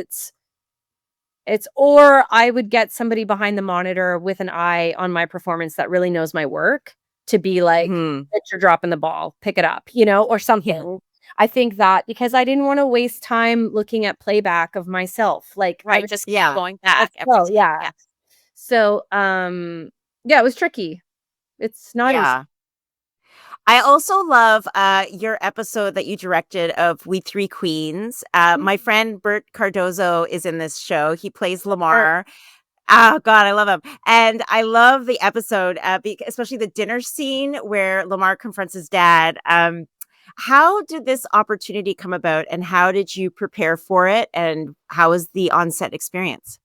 or I would get somebody behind the monitor with an eye on my performance that really knows my work to be like, Mhm. "Bitch, you're dropping the ball. Pick it up," or Yeah. something. I think that because I didn't wanna waste time looking at playback of myself. Like, I Right, was just keep Yeah. going back every oh, time. yeah. Yeah. So, yeah, it was tricky. It's not easy. Yeah. I also love your episode that you directed of We Three Queens. My friend Bert Cardozo is in this show. He plays Lamar. Oh God, I love him, and I love the episode, especially the dinner scene where Lamar confronts his dad. How did this opportunity come about, and how did you prepare for it, and how was the on-set experience?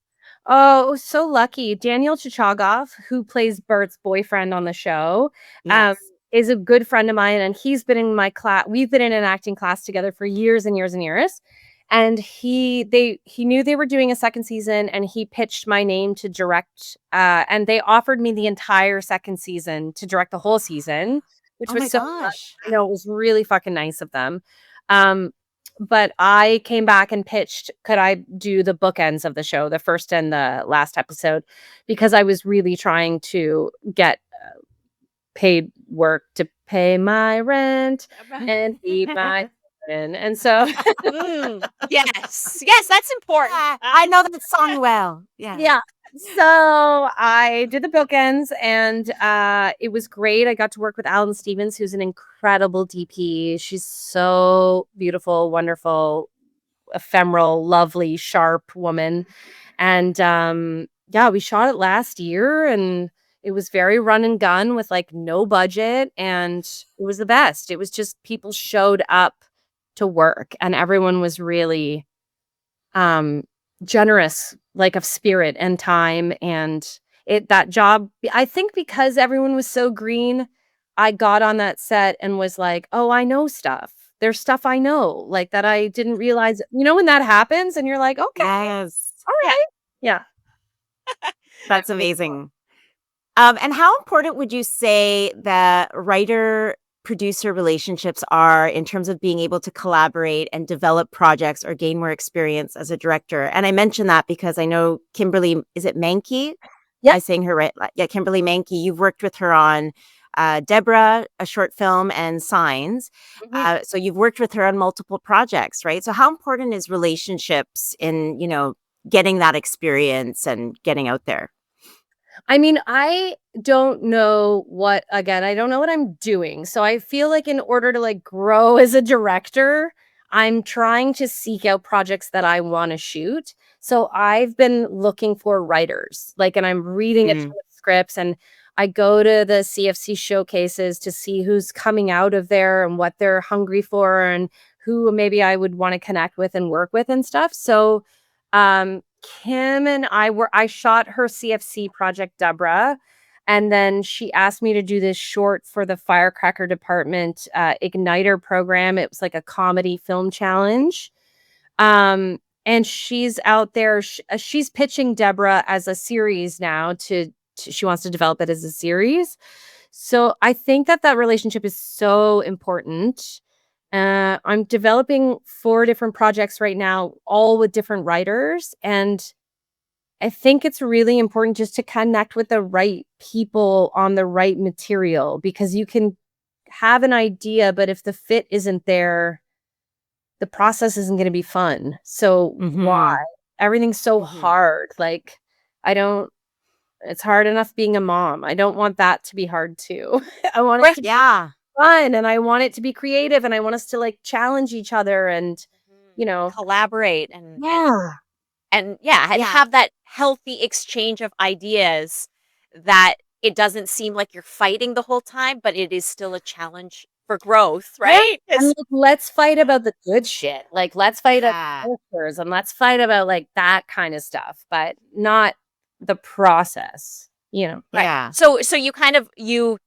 Oh, so lucky. Daniel Chichagoff, who plays Bert's boyfriend on the show, um, Yes. is a good friend of mine, and he's been in my class. We've been in an acting class together for years and years and years. And he knew they were doing a second season, and he pitched my name to direct. And they offered me the entire second season to direct the whole season, which Oh was my so gosh. I know it was really fucking nice of them. Um, but I came back and pitched, could I do the bookends of the show, the first and the last episode, because I was really trying to get paid work to pay my rent and feed my children. And so, Yes. Yes, that's important. I know that song well. Yeah. yeah. So I did the bookends, and it was great. I got to work with Alan Stevens, who's an incredible DP. She's so beautiful, wonderful, ephemeral, lovely, sharp woman. And yeah, we shot it last year, and it was very run and gun with like no budget, and it was the best. It was just people showed up to work, and everyone was really um generous, like of spirit and time. And that job, I think, because everyone was so green, I got on that set and was like, oh, I know stuff. There's stuff I know, like, that I didn't realize, when that happens and you're like, okay, Yes. all right. Yeah. That's amazing. And how important would you say that writer producer relationships are in terms of being able to collaborate and develop projects or gain more experience as a director? And I mention that because I know Kimberly, is it Mankey? Yeah. I'm saying her right. Yeah, Kimberly Mankey. You've worked with her on Deborah, a short film, and Signs. So you've worked with her on multiple projects, right? So how important is relationships in, getting that experience and getting out there? I mean, I don't know I don't know what I'm doing. So I feel like in order to like grow as a director, I'm trying to seek out projects that I want to shoot. So I've been looking for writers, like, and I'm reading a ton of scripts, and I go to the CFC showcases to see who's coming out of there and what they're hungry for, and who maybe I would want to connect with and work with and stuff. So, Kim and I shot her CFC project, Deborah, and then she asked me to do this short for the Firecracker Department Igniter program. It was like a comedy film challenge. And she's out there. She's pitching Deborah as a series now. She wants to develop it as a series. So I think that relationship is so important. I'm developing 4 different projects right now, all with different writers. And I think it's really important just to connect with the right people on the right material, because you can have an idea, but if the fit isn't there, the process isn't going to be fun. So why? Everything's so hard. Like, it's hard enough being a mom. I don't want that to be hard too. I want it to be fun, and I want it to be creative, and I want us to like challenge each other and, collaborate and Yeah. have that healthy exchange of ideas, that it doesn't seem like you're fighting the whole time, but it is still a challenge for growth, right? And like, let's fight about the good shit. Like, let's fight about characters, and let's fight about like that kind of stuff, but not the process, Right. Yeah. So you kind of you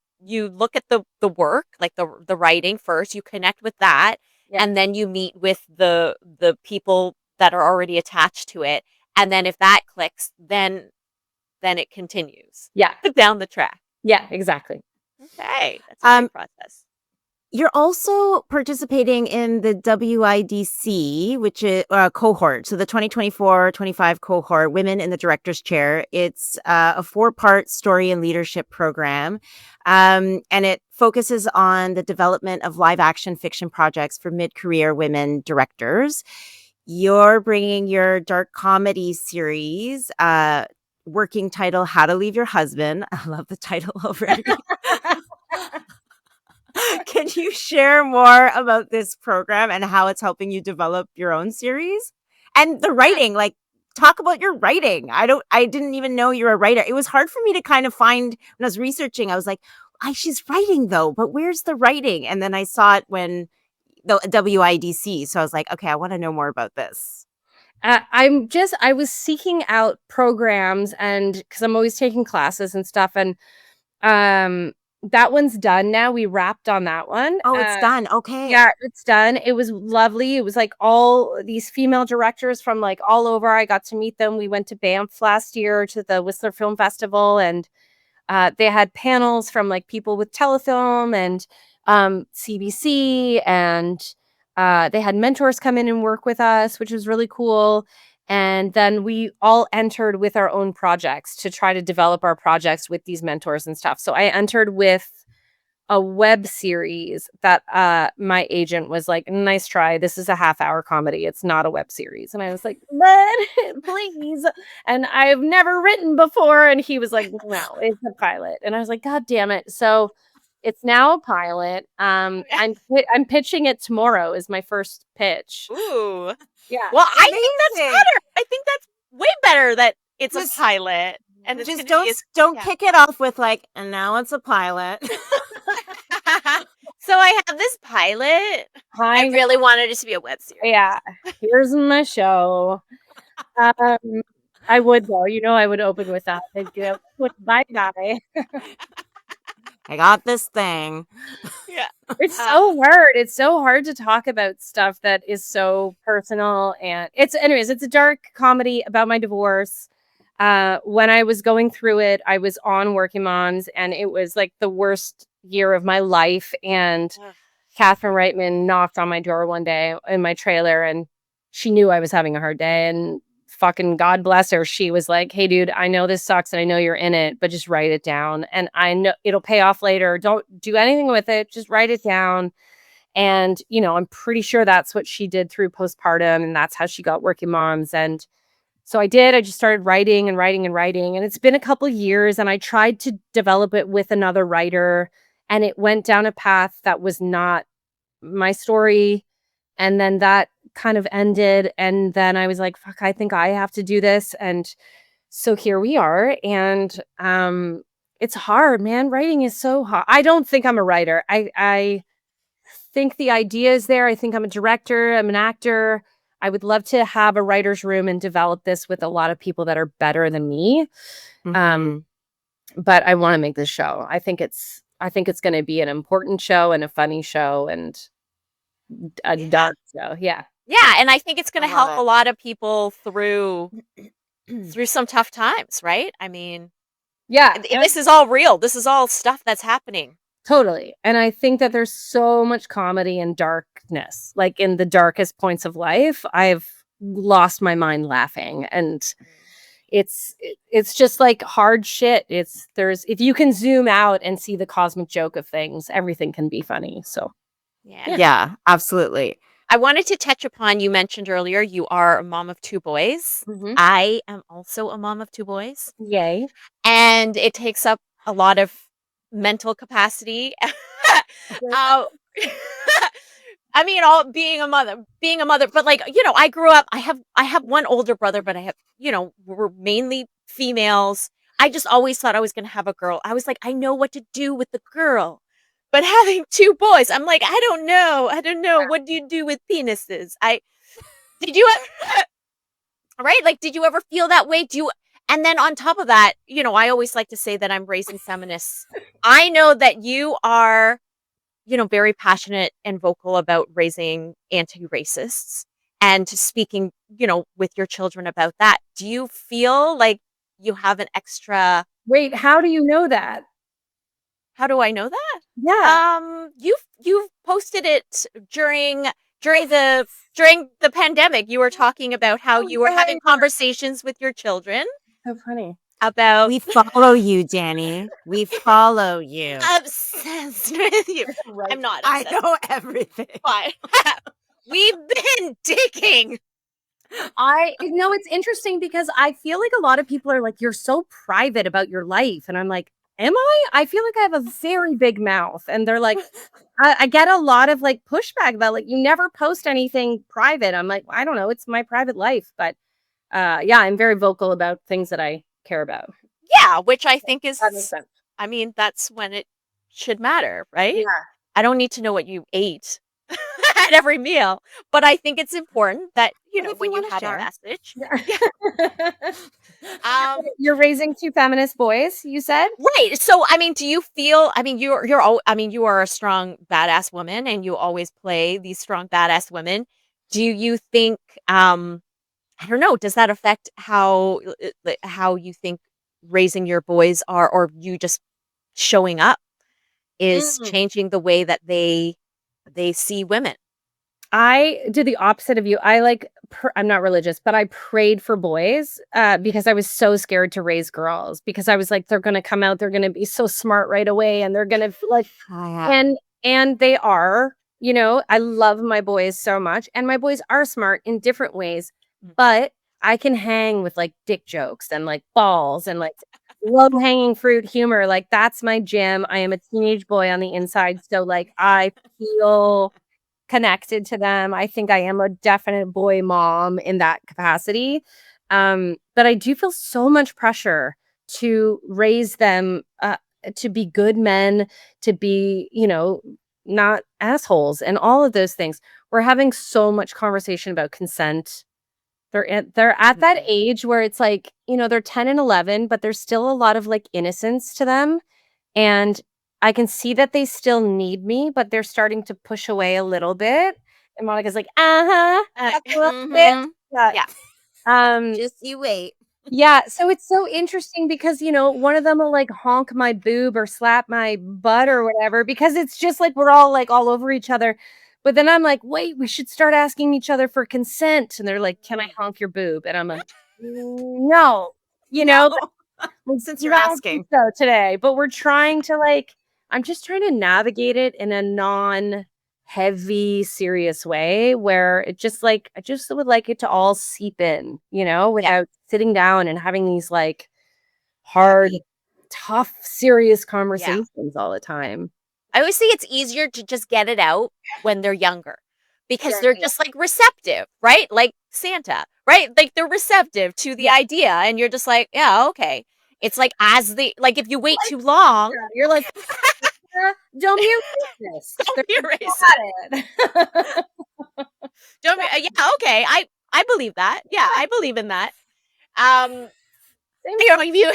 look at the work, like the writing first, you connect with that, and then you meet with the people that are already attached to it. And then if that clicks, then it continues. Yeah. Down the track. Yeah, exactly. Okay. That's a great process. You're also participating in the WIDC, which is a cohort. So the 2024-25 cohort, Women in the Director's Chair. It's a 4-part story and leadership program. And it focuses on the development of live action fiction projects for mid-career women directors. You're bringing your dark comedy series, working title, How to Leave Your Husband. I love the title already. Can you share more about this program and how it's helping you develop your own series? And the writing, like talk about your writing. I didn't even know you're a writer. It was hard for me to kind of find when I was researching. I was like, she's writing though, but where's the writing? And then I saw it when the WIDC. So I was like, okay, I want to know more about this. I was seeking out programs, and because I'm always taking classes and stuff, and that one's done now. We wrapped on that one. Oh, it's done. Okay. Yeah, it's done. It was lovely. It was like all these female directors from like all over. I got to meet them. We went to Banff last year to the Whistler Film Festival, and they had panels from like people with Telefilm and CBC, and they had mentors come in and work with us, which was really cool. And then we all entered with our own projects to try to develop our projects with these mentors and stuff. So I entered with a web series that my agent was like, nice try. This is a half-hour comedy. It's not a web series. And I was like, but please. And I've never written before. And he was like, no, it's a pilot. And I was like, God damn it. So it's now a pilot. I'm pitching it tomorrow is my first pitch. Ooh. Yeah. Well, I think that's better. I think that's way better that it's a pilot. And it's just don't kick it off with like, and now it's a pilot. So I have this pilot. I really wanted it to be a web series. Yeah. Here's my show. I would though. I would open with that. I'd go with my guy. I got this thing. Yeah. It's so hard. It's so hard to talk about stuff that is so personal. And it's a dark comedy about my divorce. When I was going through it, I was on Working Moms, and it was like the worst year of my life. And Catherine Reitman knocked on my door one day in my trailer, and she knew I was having a hard day. And fucking God bless her, she was like, hey, dude, I know this sucks, and I know you're in it, but just write it down. And I know it'll pay off later. Don't do anything with it. Just write it down. And, I'm pretty sure that's what she did through postpartum, and that's how she got Working Moms. And so I did. I just started writing and writing and writing. And it's been a couple of years, and I tried to develop it with another writer, and it went down a path that was not my story. And then that kind of ended. And then I was like, fuck, I think I have to do this. And so here we are. And it's hard, man. Writing is so hard. I don't think I'm a writer. I think the idea is there. I think I'm a director. I'm an actor. I would love to have a writer's room and develop this with a lot of people that are better than me. Mm-hmm. But I want to make this show. I think it's going to be an important show and a funny show and a dark show. Yeah. Yeah, and I think it's going to help a lot of people through some tough times, right? I mean, yeah, this is all real. This is all stuff that's happening. Totally. And I think that there's so much comedy and darkness. Like in the darkest points of life, I've lost my mind laughing. And it's just like hard shit. If you can zoom out and see the cosmic joke of things, everything can be funny. So yeah, absolutely. I wanted to touch upon, you mentioned earlier, you are a mom of 2 boys. Mm-hmm. I am also a mom of 2 boys. Yay. And it takes up a lot of mental capacity. I mean, being a mother, but like, I grew up, I have one older brother, but I have, we're mainly females. I just always thought I was going to have a girl. I was like, I know what to do with the girl, but having 2 boys, I'm like, I don't know. What do you do with penises? Did you right? Like, did you ever feel that way? And then on top of that, I always like to say that I'm raising feminists. I know that you are, very passionate and vocal about raising anti-racists and speaking, with your children about that. Do you feel like you have an extra... Wait, how do you know that? How do I know that? Yeah. You've posted it during the pandemic. You were talking about how you were having conversations with your children. So funny. About... We follow you, Dani. We follow you. Obsessed with you. Right. I'm not obsessed. I know everything. Fine. We've been digging. It's interesting because I feel like a lot of people are like, you're so private about your life. And I'm like, am I? I feel like I have a very big mouth, and they're like, I get a lot of like pushback about like you never post anything private. I'm like, I don't know, it's my private life, but yeah, I'm very vocal about things that I care about. Yeah, which I think That makes is, sense. I mean, that's when it should matter, right? Yeah. I don't need to know what you ate at every meal, but I think it's important that, But if you when you want to have a share. message. Yeah. Yeah. Um, You're raising 2 feminist boys, you said? right. So, I mean, do you feel, I mean, I mean, you are a strong, badass woman and you always play these strong, badass women. Do you think, um, I don't know, does that affect how you think raising your boys are, or you just showing up is Mm. changing the way that they see women? I did the opposite of you. I like I'm not religious, but I prayed for boys because I was so scared to raise girls because I was like they're going to come out, they're going to be so smart right away and they're going to like Oh, yeah. and they are, I love my boys so much and my boys are smart in different ways, Mm. but I can hang with like dick jokes and like balls and like low hanging fruit humor. Like that's my jam. I am a teenage boy on the inside, so like I feel connected to them. I think I am a definite boy mom in that capacity. But I do feel so much pressure to raise them to be good men, to be, not assholes and all of those things. We're having so much conversation about consent. They're at that Mhm. age where it's like, they're 10 and 11, but there's still a lot of like innocence to them and I can see that they still need me, but they're starting to push away a little bit. And Monica's like, "Uh-huh, just a little bit." Mhm. Yeah. Yeah. Um, Just you wait. yeah, so it's so interesting because, one of them will like honk my boob or slap my butt or whatever because it's just like we're all like all over each other. But then I'm like, "Wait, we should start asking each other for consent." And they're like, "Can I honk your boob?" And I'm like, No, you No. know, Since you're I don't think asking. so today, but we're trying to like I'm just trying to navigate it in a non-heavy, serious way where it just like I just would like it to all seep in, Yeah. without sitting down and having these like hard, Heavy. tough, serious Yeah. conversations all the time. I always think it's easier to just get it out when they're younger because Yeah, they're yeah, just like receptive, right? Like Santa, right? Like they're receptive to the yeah. idea and you're just like, yeah, okay. It's like like if you wait Like, too long, yeah, you're like, don't be a racist. don't They're be a racist. like, got it. Don't be, yeah, okay. I believe that. Yeah, I believe in that. Um, Same. if you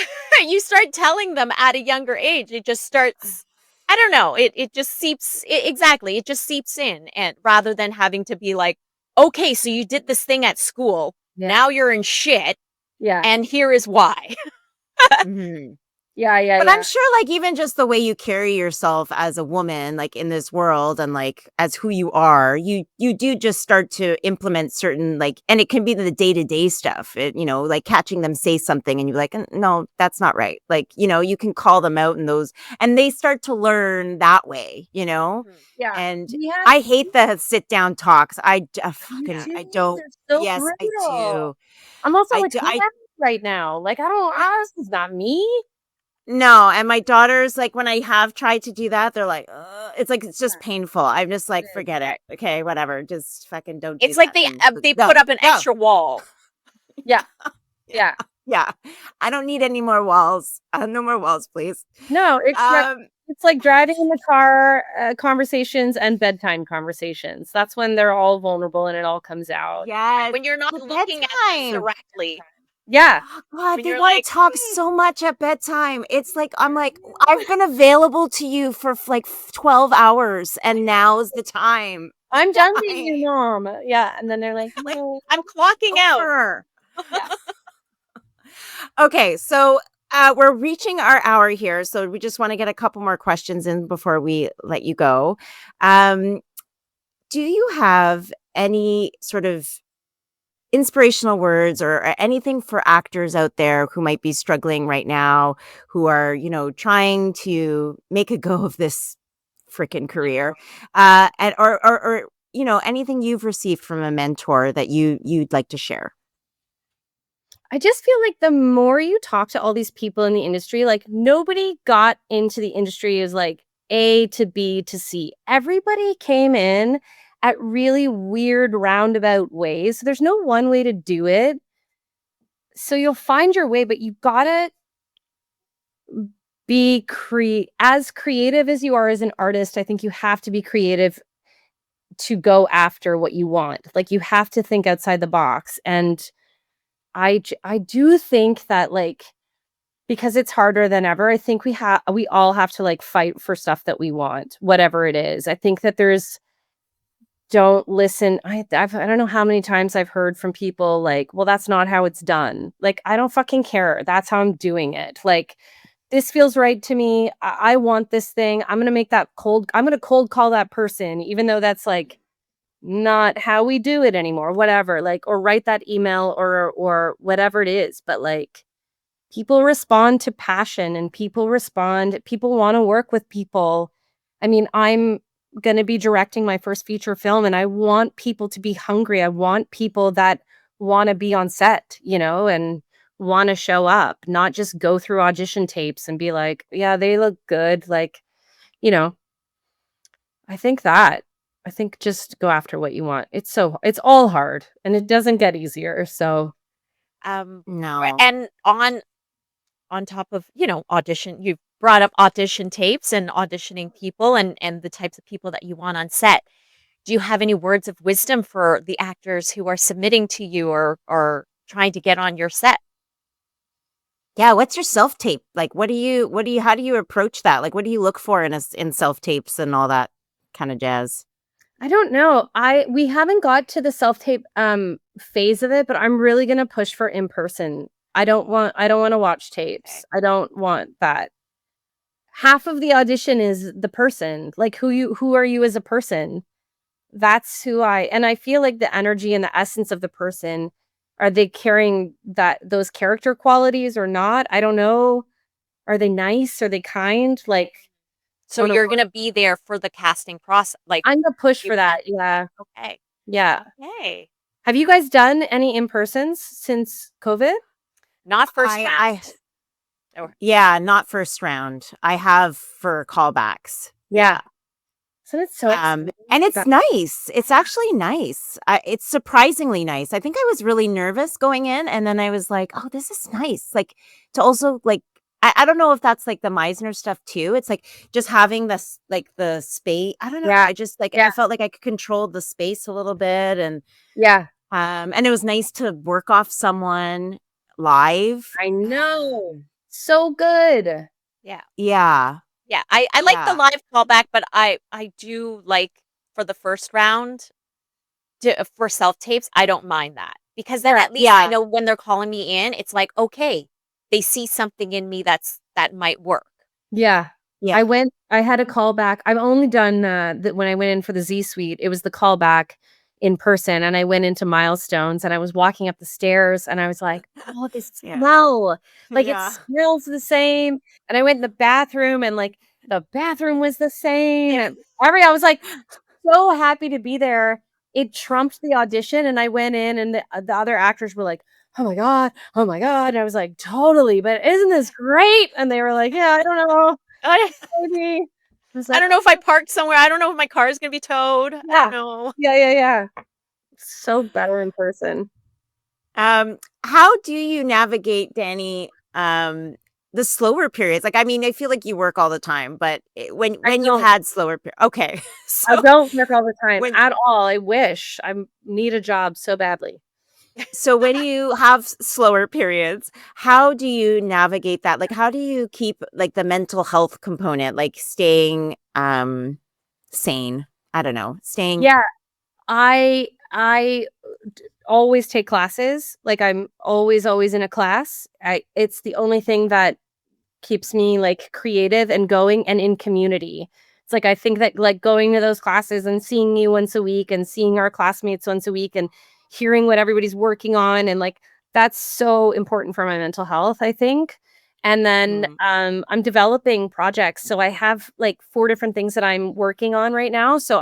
you start telling them at a younger age, it just starts. I don't know. It just seeps. Exactly. It just seeps in, and rather than having to be like, okay, so you did this thing at school. Yeah. Now you're in shit, Yeah. and here is why. Mhm. Yeah, yeah, But I'm yeah. sure, like, even just the way you carry yourself as a woman, like in this world, and like as who you are, you do just start to implement certain like, and it can be the day to day stuff. Like catching them say something, and you're like, No, that's not right." Like, you can call them out, and and they start to learn that way. Mhm. Yeah. And We have I hate the sit down talks. You Yeah. I do? don't. They're so Yes, I brutal. do. I'm also I like, do. who am I right now? Like, I don't this is not me. No, and my daughters, like, when I have tried to do that, they're like, "Ugh." It's like, it's just painful. I'm just like, "Forget it. Right. Okay, whatever. Just fucking don't do It's like that." And they go, put up an go. extra wall. Yeah, Yeah, yeah. yeah. I don't need any more walls. No more walls, please. No, Um, it's like driving in the car, conversations and bedtime conversations. That's when they're all vulnerable and it all comes out. Right. yes, When you're not the looking at them bedtime. directly. Yeah. Oh God, When they you're want like, to talk so much at bedtime. It's like I'm like, I've been available to you for like 12 hours, and now's the time. I'm done being Why? your mom. Yeah. And then they're like, like no. I'm clocking out. Over. Yeah. Okay, so we're reaching our hour here, so we just want to get a couple more questions in before we let you go. Um, do you have any sort of inspirational words or anything for actors out there who might be struggling right now, who are, trying to make a go of this freaking career, and or anything you've received from a mentor that you'd like to share? I just feel like the more you talk to all these people in the industry, like nobody got into the industry as like A to B to C. Everybody came in at really weird roundabout ways. So there's no one way to do it. So you'll find your way, but you gotta be as creative as you are as an artist. I think you have to be creative to go after what you want. Like you have to think outside the box. And I do think that like because it's harder than ever, I think we all have to like fight for stuff that we want, whatever it is. I think that there's don't listen. I don't know how many times I've heard from people like, well, that's not how it's done. Like, I don't fucking care. That's how I'm doing it. Like, this feels right to me. I want this thing. I'm gonna cold call that person, even though that's like not how we do it anymore, whatever. Like, or write that email or whatever it is. But like people respond to passion and people want to work with people. I mean, I'm going to be directing my first feature film and I want people to be hungry. I want people that want to be on set, and want to show up, not just go through audition tapes and be like, yeah, they look good. Like, you know, I think that I think just go after what you want. It's all hard and it doesn't get easier. So, No. And on top of, audition, you brought up audition tapes and auditioning people and the types of people that you want on set. Do you have any words of wisdom for the actors who are submitting to you or trying to get on your set? Yeah, what's your self-tape? Like how do you approach that? Like what do you look for in self-tapes and all that kind of jazz? I don't know. We haven't got to the self-tape phase of it, but I'm really gonna push for in person. I don't want to watch tapes. I don't want that. Half of the audition is the person. Like who are you as a person? That's who I feel like the energy and the essence of the person, are they carrying those character qualities or not? I don't know. Are they nice? Are they kind? Like So you're gonna be there for the casting process, like I'm gonna push you for that. Yeah. okay. Yeah. Okay. Have you guys done any in-persons since COVID? Not first I round. Or Yeah, not first round. I have for callbacks. Yeah. So it's so And it's nice. It's actually nice. It's surprisingly nice. I think I was really nervous going in, and then I was like, "Oh, this is nice." Like to also like, I don't know if that's like the Meisner stuff too. It's like just having this like the space. I don't know. Yeah. I just like Yeah. I felt like I could control the space a little bit, Yeah. and it was nice to work off someone live. I know. So good. yeah. Yeah, Yeah. I like the yeah. live callback, but I do like for the first round for self tapes, I don't mind that. Because then at least I Yeah. know when they're calling me in, it's like, okay, they see something in me that might work. Yeah. Yeah. I had a callback. I've only done that when I went in for the Z Suite, it was the callback in person. And I went into Milestones and I was walking up the stairs and I was like, oh, this Yeah. smell. Like it Yeah. smells the same. And I went in the bathroom and like the bathroom was the same. And I was like so happy to be there. It trumped the audition and I went in and the other actors were like, oh my God, oh my God. And I was like, totally, but isn't this great? And they were like, yeah, I don't know. I, Maybe. I was I like, don't know if I parked somewhere. I don't know if my car is going to be towed. I yeah, don't know. yeah. So better in person. How do you navigate, Danny, the slower periods? Like, I mean, I feel like you work all the time, but when you've had slower okay. I So don't work all the time when at all. I wish. I need a job so badly. so when you have slower periods, how do you navigate that? Like, how do you keep like the mental health component, like staying sane? I don't know, staying. Yeah, I always take classes. Like I'm always in a class. It's the only thing that keeps me like creative and going and in community. It's like I think that like going to those classes and seeing you once a week and seeing our classmates once a week and hearing what everybody's working on and like that's so important for my mental health, I think. And then Mm. I'm developing projects. So I have like 4 different things that I'm working on right now. So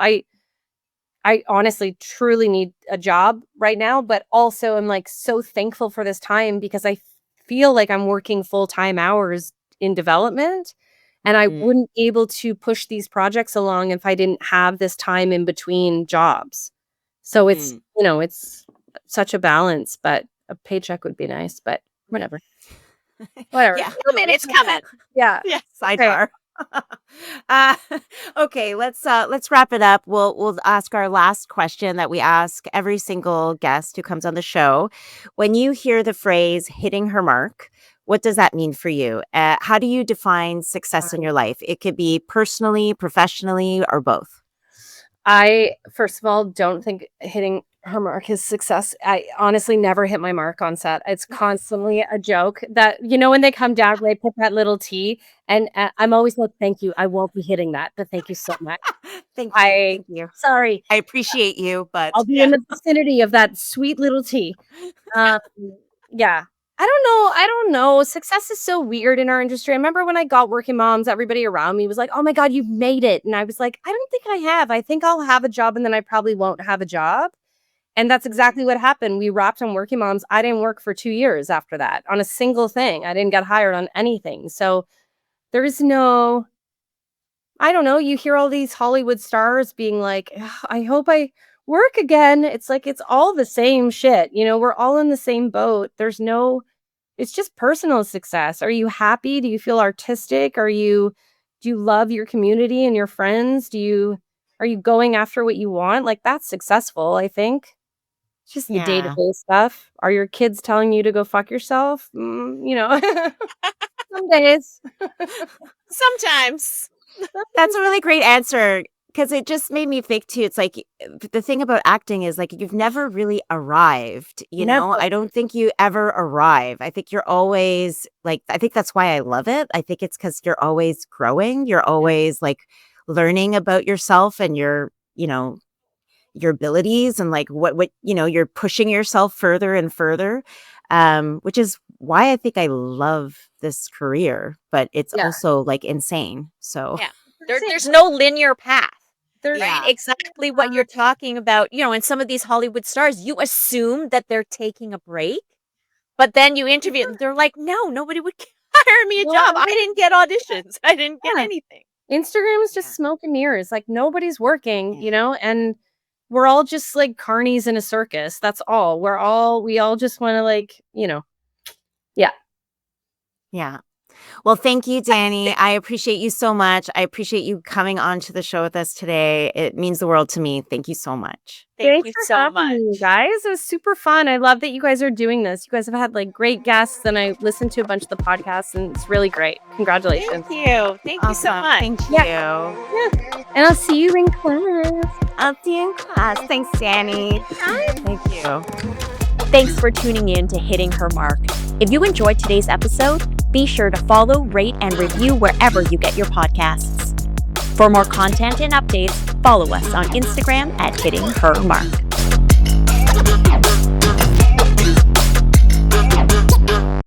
I honestly truly need a job right now, but also I'm like so thankful for this time because I feel like I'm working full-time hours in development and I Mm. wouldn't be able to push these projects along if I didn't have this time in between jobs. So it's, it's such a balance, but a paycheck would be nice, but whatever. Whatever. Yeah. It's coming. Yeah. Yeah, Okay. sidebar. uh, okay, let's wrap it up. We'll ask our last question that we ask every single guest who comes on the show. When you hear the phrase "hitting her mark," what does that mean for you? How do you define success in your life? It could be personally, professionally, or both. I, first of all, don't think hitting her mark is success. I honestly never hit my mark on set. It's constantly a joke that, when they come down, they put that little T, and I'm always like, thank you. I won't be hitting that, but thank you so much. Thank you. Thank you. Sorry, I appreciate you, but I'll be in the vicinity of that sweet little T. Um, yeah. I don't know. Success is so weird in our industry. I remember when I got Working Moms, everybody around me was like, "Oh my God, you've made it." And I was like, "I don't think I have. I think I'll have a job and then I probably won't have a job." And that's exactly what happened. We wrapped on Working Moms. I didn't work for 2 years after that on a single thing. I didn't get hired on anything. So there is no, I don't know. You hear all these Hollywood stars being like, "Ugh, I hope I work again." It's like, it's all the same shit. We're all in the same boat. It's just personal success. Are you happy? Do you feel artistic? Do you love your community and your friends? Are you going after what you want? Like, that's successful, I think. It's just the yeah. day-to-day stuff. Are your kids telling you to go fuck yourself? Some days. Sometimes. That's a really great answer because it just made me think too. It's like the thing about acting is like you've never really arrived, you know? Never. I don't think you ever arrive. I think you're always like, I think that's why I love it. I think it's because you're always growing. You're always like learning about yourself and your abilities and like what you're pushing yourself further and further, which is why I think I love this career, but it's Yeah. also like insane. So Yeah. There's no linear path. There's Right? Exactly what you're talking about. And some of these Hollywood stars, you assume that they're taking a break, but then you interview them. They're like, no, nobody would hire me a job. I didn't get auditions. I didn't get Yeah. anything. Instagram is just smoke and mirrors. Like, nobody's working, and we're all just like carnies in a circus. That's all. We all just want to yeah. yeah. Well, thank you, Dani. I appreciate you so much. I appreciate you coming on to the show with us today. It means the world to me. Thank you so much. Thank you Thanks for so having much. me, guys. It was super fun. I love that you guys are doing this. You guys have had like great guests, and I listened to a bunch of the podcasts, and it's really great. Congratulations. Thank you. Thank you so Awesome. much. Thank you. And I'll see you in class. I'll see you in class. Thanks, Dani. Thank you. Thanks for tuning in to Hitting Her Mark. If you enjoyed today's episode, be sure to follow, rate, and review wherever you get your podcasts. For more content and updates, follow us on Instagram at Hitting Her Mark.